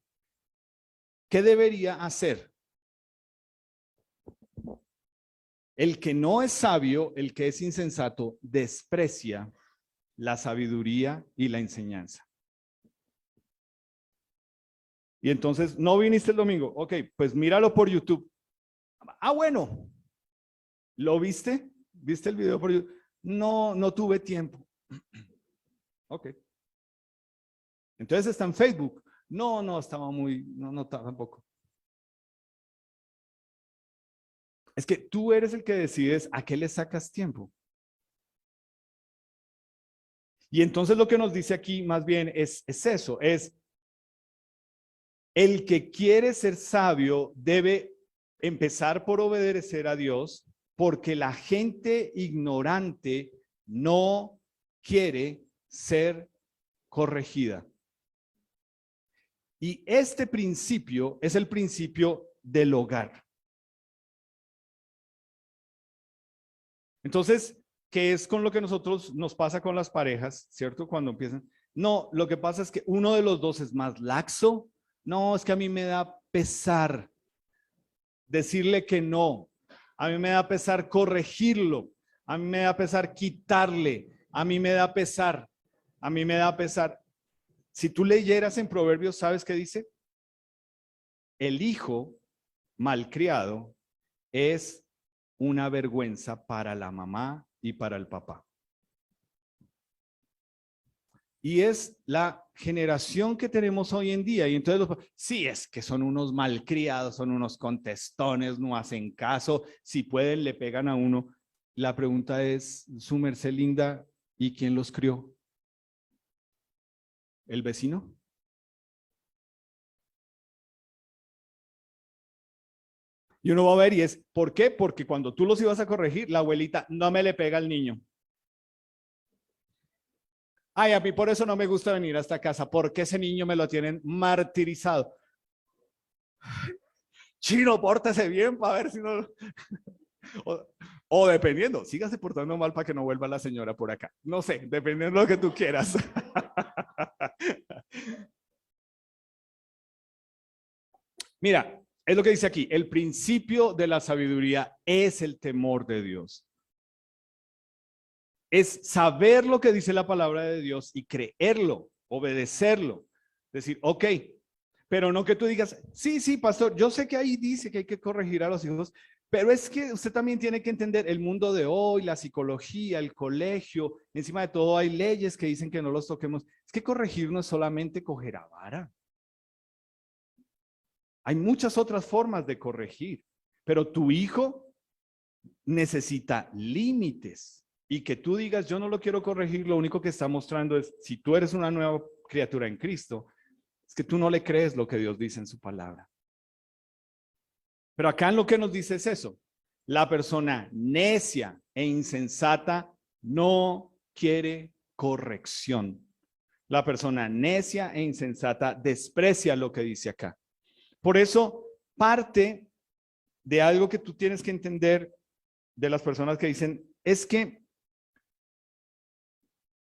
¿qué debería hacer? El que no es sabio, el que es insensato, desprecia la sabiduría y la enseñanza. Y entonces, ¿no viniste el domingo? Ok, pues míralo por YouTube. Ah, bueno. ¿Lo viste? ¿Viste el video por YouTube? No, no tuve tiempo. Ok. Entonces está en Facebook. No, estaba muy, no, tampoco. Es que tú eres el que decides a qué le sacas tiempo. Y entonces lo que nos dice aquí más bien es eso, es el que quiere ser sabio debe empezar por obedecer a Dios, porque la gente ignorante no quiere ser corregida. Y este principio es el principio del hogar. Entonces, ¿qué es con lo que nosotros nos pasa con las parejas, cierto? Cuando empiezan, no, lo que pasa es que uno de los dos es más laxo. No, es que a mí me da pesar decirle que no. A mí me da pesar corregirlo. A mí me da pesar quitarle. A mí me da pesar. A mí me da pesar. Si tú leyeras en Proverbios, ¿sabes qué dice? El hijo malcriado es una vergüenza para la mamá y para el papá. Y es la generación que tenemos hoy en día. Y entonces, sí, es que son unos malcriados, son unos contestones, no hacen caso. Si pueden, le pegan a uno. La pregunta es, su merced linda, ¿y quién los crió? ¿El vecino? Y uno va a ver y es, ¿por qué? Porque cuando tú los ibas a corregir, la abuelita no me le pega al niño. Ay, a mí por eso no me gusta venir a esta casa, porque ese niño me lo tienen martirizado. Chino, pórtese bien para ver si no... O dependiendo, sígase portando mal para que no vuelva la señora por acá. No sé, dependiendo de lo que tú quieras. Mira, es lo que dice aquí, el principio de la sabiduría es el temor de Dios. Es saber lo que dice la palabra de Dios y creerlo, obedecerlo. Decir, ok, pero no que tú digas, sí, sí, pastor, yo sé que ahí dice que hay que corregir a los hijos, pero es que usted también tiene que entender el mundo de hoy, la psicología, el colegio, encima de todo hay leyes que dicen que no los toquemos. Es que corregir no es solamente coger a vara. Hay muchas otras formas de corregir, pero tu hijo necesita límites. Y que tú digas, yo no lo quiero corregir, lo único que está mostrando es, si tú eres una nueva criatura en Cristo, es que tú no le crees lo que Dios dice en su palabra. Pero acá en lo que nos dice es eso. La persona necia e insensata no quiere corrección. La persona necia e insensata desprecia lo que dice acá. Por eso, parte de algo que tú tienes que entender de las personas que dicen, es que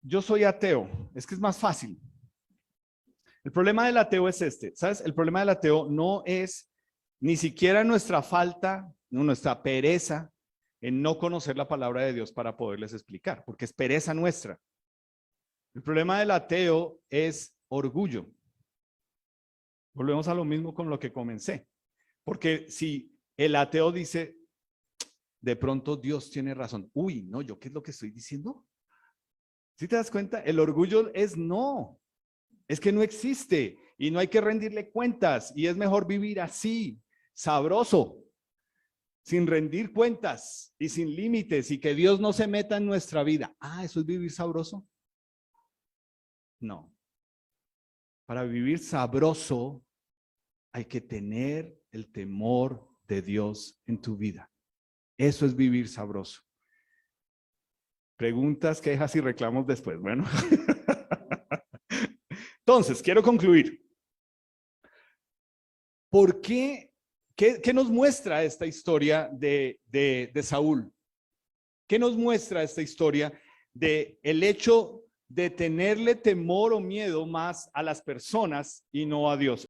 yo soy ateo, es que es más fácil. El problema del ateo es este, ¿sabes? El problema del ateo no es ni siquiera nuestra falta, nuestra pereza en no conocer la palabra de Dios para poderles explicar, porque es pereza nuestra. El problema del ateo es orgullo. Volvemos a lo mismo con lo que comencé, porque si el ateo dice, de pronto Dios tiene razón, uy, no, ¿yo qué es lo que estoy diciendo? ¿Sí te das cuenta? El orgullo es no, es que no existe y no hay que rendirle cuentas y es mejor vivir así, sabroso, sin rendir cuentas y sin límites y que Dios no se meta en nuestra vida. Ah, ¿eso es vivir sabroso? No. Para vivir sabroso hay que tener el temor de Dios en tu vida. Eso es vivir sabroso. Preguntas, quejas y reclamos después. Bueno. Entonces, quiero concluir. ¿Por qué? ¿Qué nos muestra esta historia de Saúl? ¿Qué nos muestra esta historia de el hecho de tenerle temor o miedo más a las personas y no a Dios?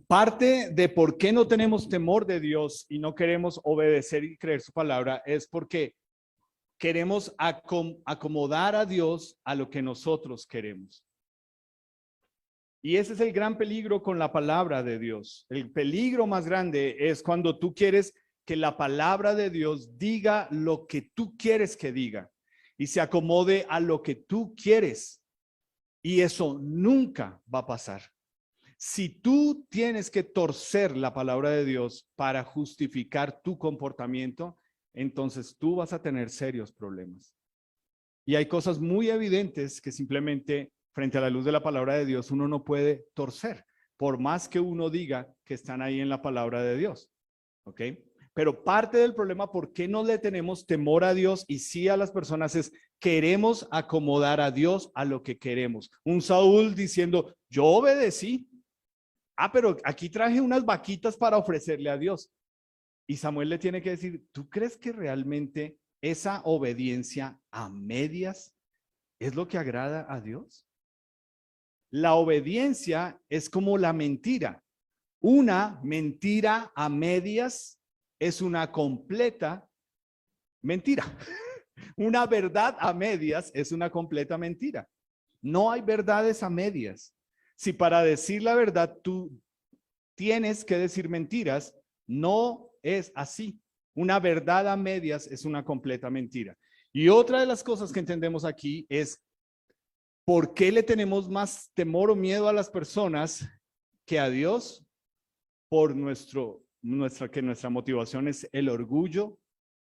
Parte de por qué no tenemos temor de Dios y no queremos obedecer y creer su palabra es porque queremos acomodar a Dios a lo que nosotros queremos. Y ese es el gran peligro con la palabra de Dios. El peligro más grande es cuando tú quieres que la palabra de Dios diga lo que tú quieres que diga y se acomode a lo que tú quieres. Y eso nunca va a pasar. Si tú tienes que torcer la palabra de Dios para justificar tu comportamiento, entonces tú vas a tener serios problemas. Y hay cosas muy evidentes que simplemente frente a la luz de la palabra de Dios uno no puede torcer, por más que uno diga que están ahí en la palabra de Dios. ¿Ok? Pero parte del problema, ¿por qué no le tenemos temor a Dios y sí a las personas? Es queremos acomodar a Dios a lo que queremos. Un Saúl diciendo, yo obedecí. Pero aquí traje unas vaquitas para ofrecerle a Dios. Y Samuel le tiene que decir, ¿tú crees que realmente esa obediencia a medias es lo que agrada a Dios? La obediencia es como la mentira. Una mentira a medias es una completa mentira. Una verdad a medias es una completa mentira. No hay verdades a medias. Si para decir la verdad tú tienes que decir mentiras, no es así. Una verdad a medias es una completa mentira. Y otra de las cosas que entendemos aquí es ¿por qué le tenemos más temor o miedo a las personas que a Dios? Por que nuestra motivación es el orgullo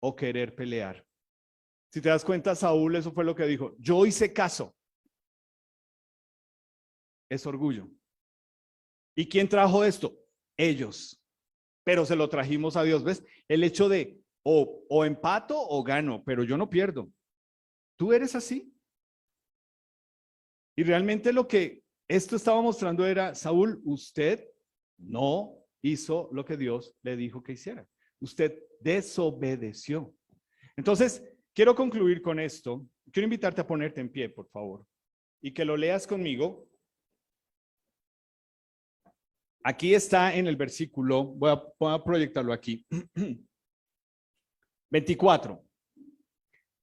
o querer pelear. Si te das cuenta, Saúl, eso fue lo que dijo. Yo hice caso. Es orgullo. ¿Y quién trajo esto? Ellos. Pero se lo trajimos a Dios. ¿Ves? El hecho de o empato o gano, pero yo no pierdo. ¿Tú eres así? Y realmente lo que esto estaba mostrando era, Saúl, usted no hizo lo que Dios le dijo que hiciera. Usted desobedeció. Entonces, quiero concluir con esto. Quiero invitarte a ponerte en pie, por favor, y que lo leas conmigo. Aquí está en el versículo, voy a proyectarlo aquí. 24.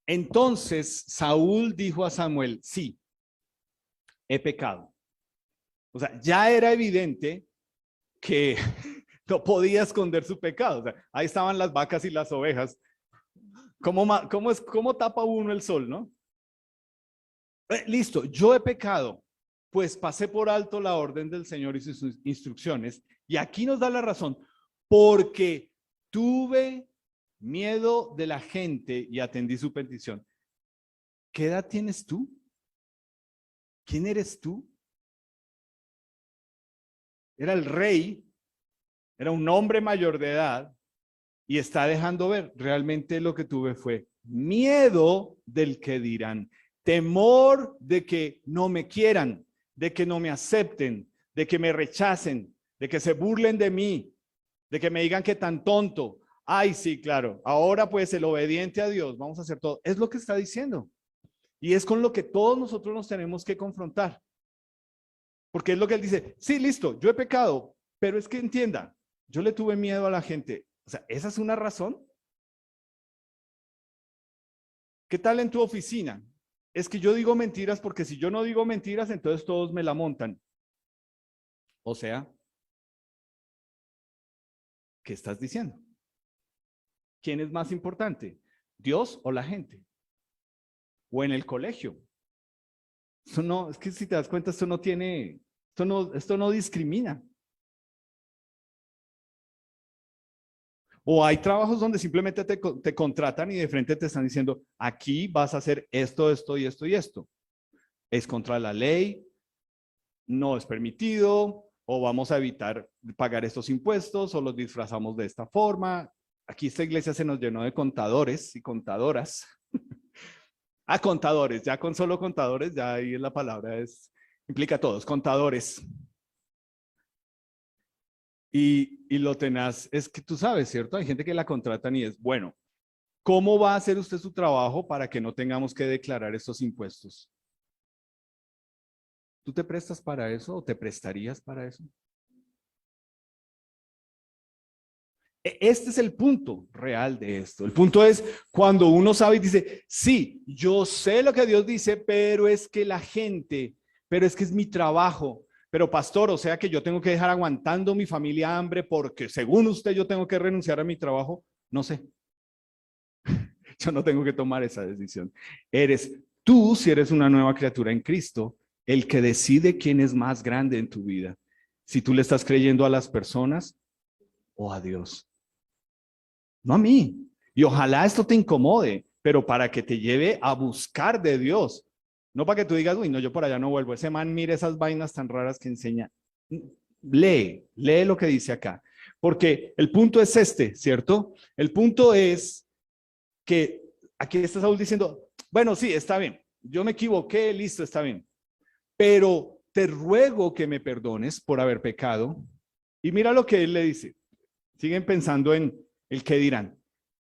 Entonces Saúl dijo a Samuel, sí, he pecado. O sea, ya era evidente que no podía esconder su pecado. O sea, ahí estaban las vacas y las ovejas. ¿Cómo tapa uno el sol, no? Listo, yo he pecado, pues pasé por alto la orden del Señor y sus instrucciones. Y aquí nos da la razón, porque tuve miedo de la gente y atendí su petición. ¿Qué edad tienes tú? ¿Quién eres tú? Era el rey, era un hombre mayor de edad y está dejando ver, realmente lo que tuve fue miedo del que dirán, temor de que no me quieran, de que no me acepten, de que me rechacen, de que se burlen de mí, de que me digan que tan tonto. Ay, sí, claro, ahora pues el obediente a Dios, vamos a hacer todo. Es lo que está diciendo. Y es con lo que todos nosotros nos tenemos que confrontar. Porque es lo que él dice, sí, listo, yo he pecado, pero es que entienda, yo le tuve miedo a la gente. O sea, ¿esa es una razón? ¿Qué tal en tu oficina? Es que yo digo mentiras porque si yo no digo mentiras, entonces todos me la montan. O sea, ¿qué estás diciendo? ¿Quién es más importante? ¿Dios o la gente? ¿O en el colegio? Eso no, es que si te das cuenta, esto no discrimina. O hay trabajos donde simplemente te contratan y de frente te están diciendo, aquí vas a hacer esto, esto y esto y esto. Es contra la ley, no es permitido, o vamos a evitar pagar estos impuestos, o los disfrazamos de esta forma. Aquí esta iglesia se nos llenó de contadores y contadoras. Contadores, ya con solo contadores, ya ahí la palabra implica a todos, contadores. Y lo tenaz es que tú sabes, ¿cierto? Hay gente que la contratan y es, bueno, ¿cómo va a hacer usted su trabajo para que no tengamos que declarar estos impuestos? ¿Tú te prestas para eso o te prestarías para eso? Este es el punto real de esto. El punto es cuando uno sabe y dice, sí, yo sé lo que Dios dice, pero es que la gente, pero es que es mi trabajo. Pero pastor, o sea que yo tengo que dejar aguantando mi familia hambre porque según usted yo tengo que renunciar a mi trabajo. No sé. Yo no tengo que tomar esa decisión. Eres tú, si eres una nueva criatura en Cristo, el que decide quién es más grande en tu vida. Si tú le estás creyendo a las personas o a Dios. No a mí. Y ojalá esto te incomode, pero para que te lleve a buscar de Dios. No para que tú digas, uy, no, yo por allá no vuelvo. Ese man, mire esas vainas tan raras que enseña. Lee lo que dice acá. Porque el punto es este, ¿cierto? El punto es que aquí está Saúl diciendo, bueno, sí, está bien, yo me equivoqué, listo, está bien, pero te ruego que me perdones por haber pecado. Y mira lo que él le dice. Siguen pensando en el que dirán.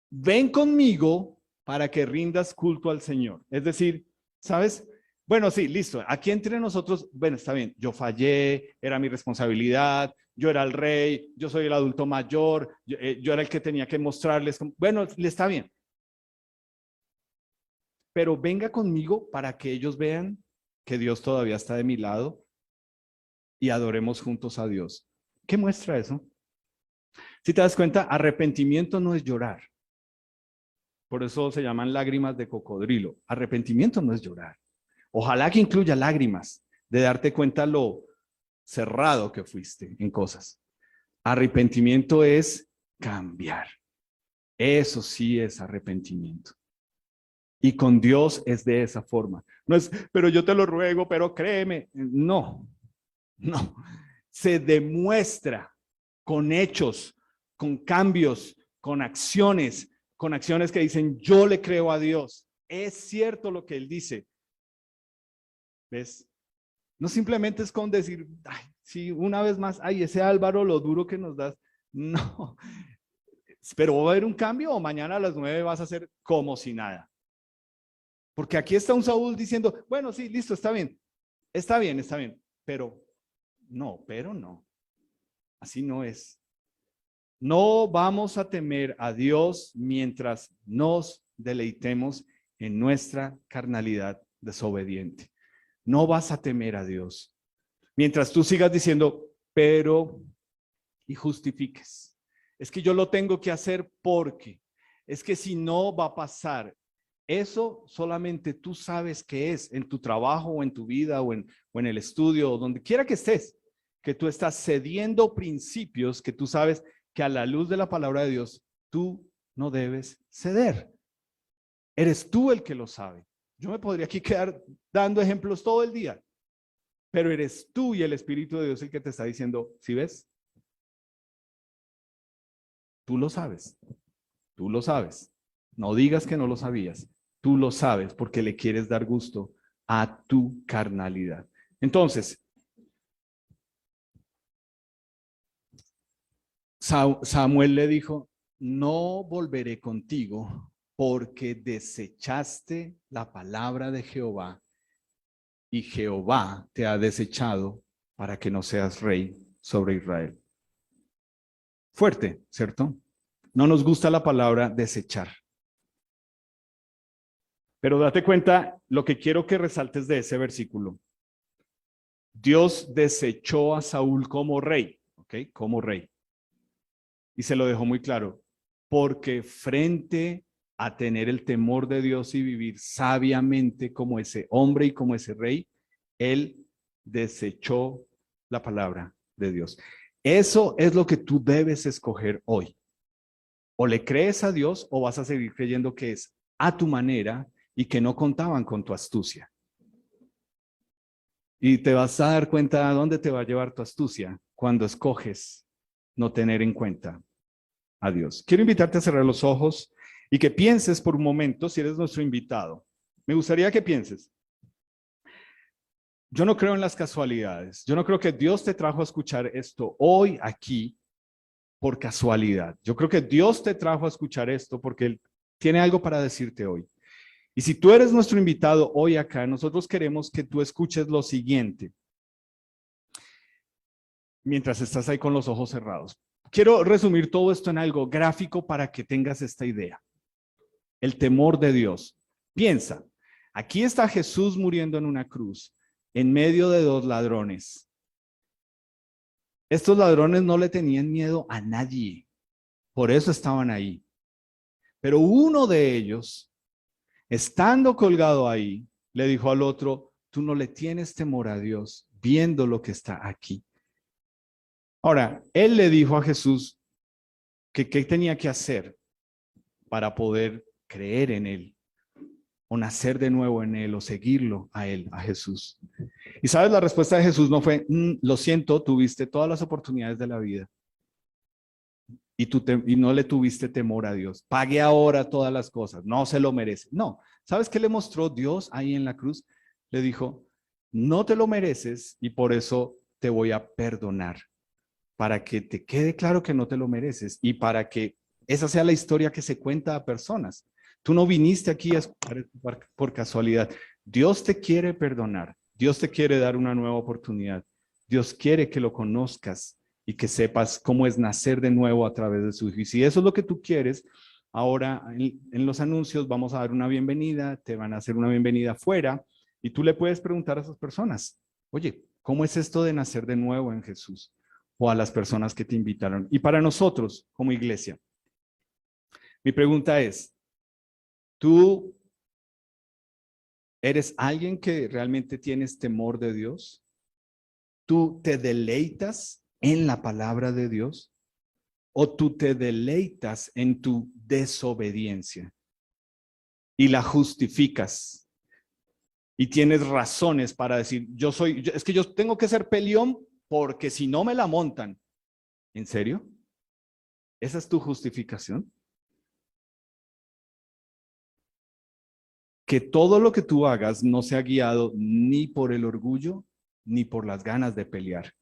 Ven conmigo para que rindas culto al Señor. Es decir, ¿sabes? Bueno, sí, listo. Aquí entre nosotros, bueno, está bien. Yo fallé, era mi responsabilidad, yo era el rey, yo soy el adulto mayor, yo era el que tenía que mostrarles. Bueno, le está bien. Pero venga conmigo para que ellos vean que Dios todavía está de mi lado y adoremos juntos a Dios. ¿Qué muestra eso? Si te das cuenta, arrepentimiento no es llorar. Por eso se llaman lágrimas de cocodrilo. Arrepentimiento no es llorar. Ojalá que incluya lágrimas de darte cuenta lo cerrado que fuiste en cosas. Arrepentimiento es cambiar. Eso sí es arrepentimiento. Y con Dios es de esa forma. No es, pero yo te lo ruego, pero créeme. No, no. Se demuestra con hechos, con cambios, con acciones que dicen, yo le creo a Dios. Es cierto lo que él dice. ¿Ves? No simplemente es con decir, ay, sí, una vez más, ay, ese Álvaro, lo duro que nos das. No. Pero va a haber un cambio o mañana a las 9 vas a hacer como si nada. Porque aquí está un Saúl diciendo, bueno, sí, listo, está bien, pero no. Así no es. No vamos a temer a Dios mientras nos deleitemos en nuestra carnalidad desobediente. No vas a temer a Dios. Mientras tú sigas diciendo, pero, y justifiques. Es que yo lo tengo que hacer porque, es que si no va a pasar. Eso solamente tú sabes qué es en tu trabajo o en tu vida o en el estudio o donde quiera que estés, que tú estás cediendo principios que tú sabes que a la luz de la palabra de Dios tú no debes ceder. Eres tú el que lo sabe. Yo me podría aquí quedar dando ejemplos todo el día, pero eres tú y el Espíritu de Dios el que te está diciendo, ¿sí ves? Tú lo sabes. Tú lo sabes. No digas que no lo sabías. Tú lo sabes porque le quieres dar gusto a tu carnalidad. Entonces, Samuel le dijo, no volveré contigo porque desechaste la palabra de Jehová y Jehová te ha desechado para que no seas rey sobre Israel. Fuerte, ¿cierto? No nos gusta la palabra desechar. Pero date cuenta lo que quiero que resaltes de ese versículo. Dios desechó a Saúl como rey, ¿ok? Como rey. Y se lo dejó muy claro, porque frente a tener el temor de Dios y vivir sabiamente como ese hombre y como ese rey, él desechó la palabra de Dios. Eso es lo que tú debes escoger hoy. O le crees a Dios o vas a seguir creyendo que es a tu manera y que no contaban con tu astucia. Y te vas a dar cuenta a dónde te va a llevar tu astucia cuando escoges no tener en cuenta a Dios. Quiero invitarte a cerrar los ojos y que pienses por un momento, si eres nuestro invitado. Me gustaría que pienses. Yo no creo en las casualidades. Yo no creo que Dios te trajo a escuchar esto hoy aquí por casualidad. Yo creo que Dios te trajo a escuchar esto porque Él tiene algo para decirte hoy. Y si tú eres nuestro invitado hoy acá, nosotros queremos que tú escuches lo siguiente. Mientras estás ahí con los ojos cerrados. Quiero resumir todo esto en algo gráfico para que tengas esta idea. El temor de Dios. Piensa, aquí está Jesús muriendo en una cruz, en medio de dos ladrones. Estos ladrones no le tenían miedo a nadie, por eso estaban ahí. Pero uno de ellos, estando colgado ahí, le dijo al otro, tú no le tienes temor a Dios, viendo lo que está aquí. Ahora, él le dijo a Jesús que qué tenía que hacer para poder creer en él, o nacer de nuevo en él, o seguirlo a él, a Jesús. Y sabes, la respuesta de Jesús no fue, lo siento, tuviste todas las oportunidades de la vida, y no le tuviste temor a Dios. Pague ahora todas las cosas, no se lo merece. No, ¿sabes qué le mostró Dios ahí en la cruz? Le dijo, no te lo mereces y por eso te voy a perdonar, para que te quede claro que no te lo mereces y para que esa sea la historia que se cuenta a personas. Tú no viniste aquí a escuchar esto por casualidad. Dios te quiere perdonar. Dios te quiere dar una nueva oportunidad. Dios quiere que lo conozcas y que sepas cómo es nacer de nuevo a través de su Hijo. Y si eso es lo que tú quieres, ahora en los anuncios vamos a dar una bienvenida, te van a hacer una bienvenida afuera y tú le puedes preguntar a esas personas, oye, ¿cómo es esto de nacer de nuevo en Jesús? O a las personas que te invitaron. Y para nosotros, como iglesia, mi pregunta es, ¿tú eres alguien que realmente tienes temor de Dios? ¿Tú te deleitas en la palabra de Dios? ¿O tú te deleitas en tu desobediencia y la justificas? Y tienes razones para decir, es que yo tengo que ser peleón porque si no me la montan. ¿En serio? ¿Esa es tu justificación? Que todo lo que tú hagas no sea guiado ni por el orgullo ni por las ganas de pelear.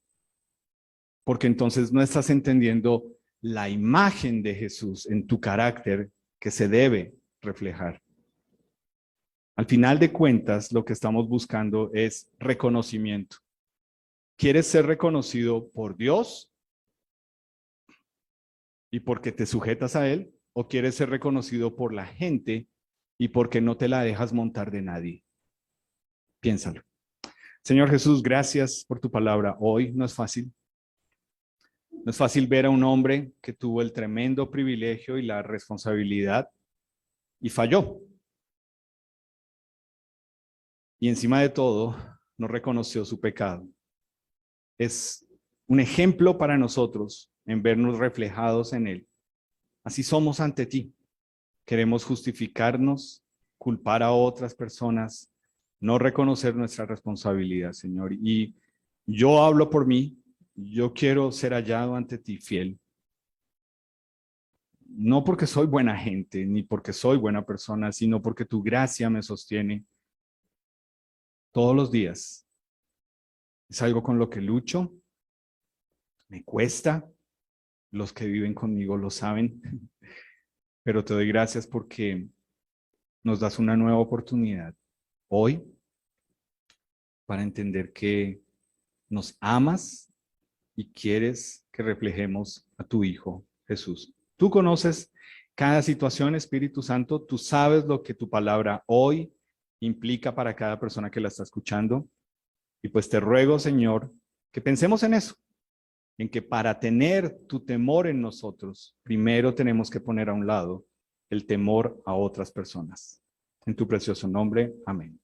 Porque entonces no estás entendiendo la imagen de Jesús en tu carácter que se debe reflejar. Al final de cuentas, lo que estamos buscando es reconocimiento. ¿Quieres ser reconocido por Dios y porque te sujetas a Él? ¿O quieres ser reconocido por la gente y porque no te la dejas montar de nadie? Piénsalo. Señor Jesús, gracias por tu palabra. Hoy no es fácil. No es fácil ver a un hombre que tuvo el tremendo privilegio y la responsabilidad y falló. Y encima de todo, no reconoció su pecado. Es un ejemplo para nosotros en vernos reflejados en él. Así somos ante ti. Queremos justificarnos, culpar a otras personas, no reconocer nuestra responsabilidad, Señor. Y yo hablo por mí. Yo quiero ser hallado ante ti fiel. No porque soy buena gente, ni porque soy buena persona, sino porque tu gracia me sostiene todos los días. Es algo con lo que lucho, me cuesta, los que viven conmigo lo saben, pero te doy gracias porque nos das una nueva oportunidad hoy para entender que nos amas y quieres que reflejemos a tu Hijo Jesús. Tú conoces cada situación, Espíritu Santo, tú sabes lo que tu palabra hoy implica para cada persona que la está escuchando. Y pues te ruego, Señor, que pensemos en eso, en que para tener tu temor en nosotros, primero tenemos que poner a un lado el temor a otras personas. En tu precioso nombre, amén.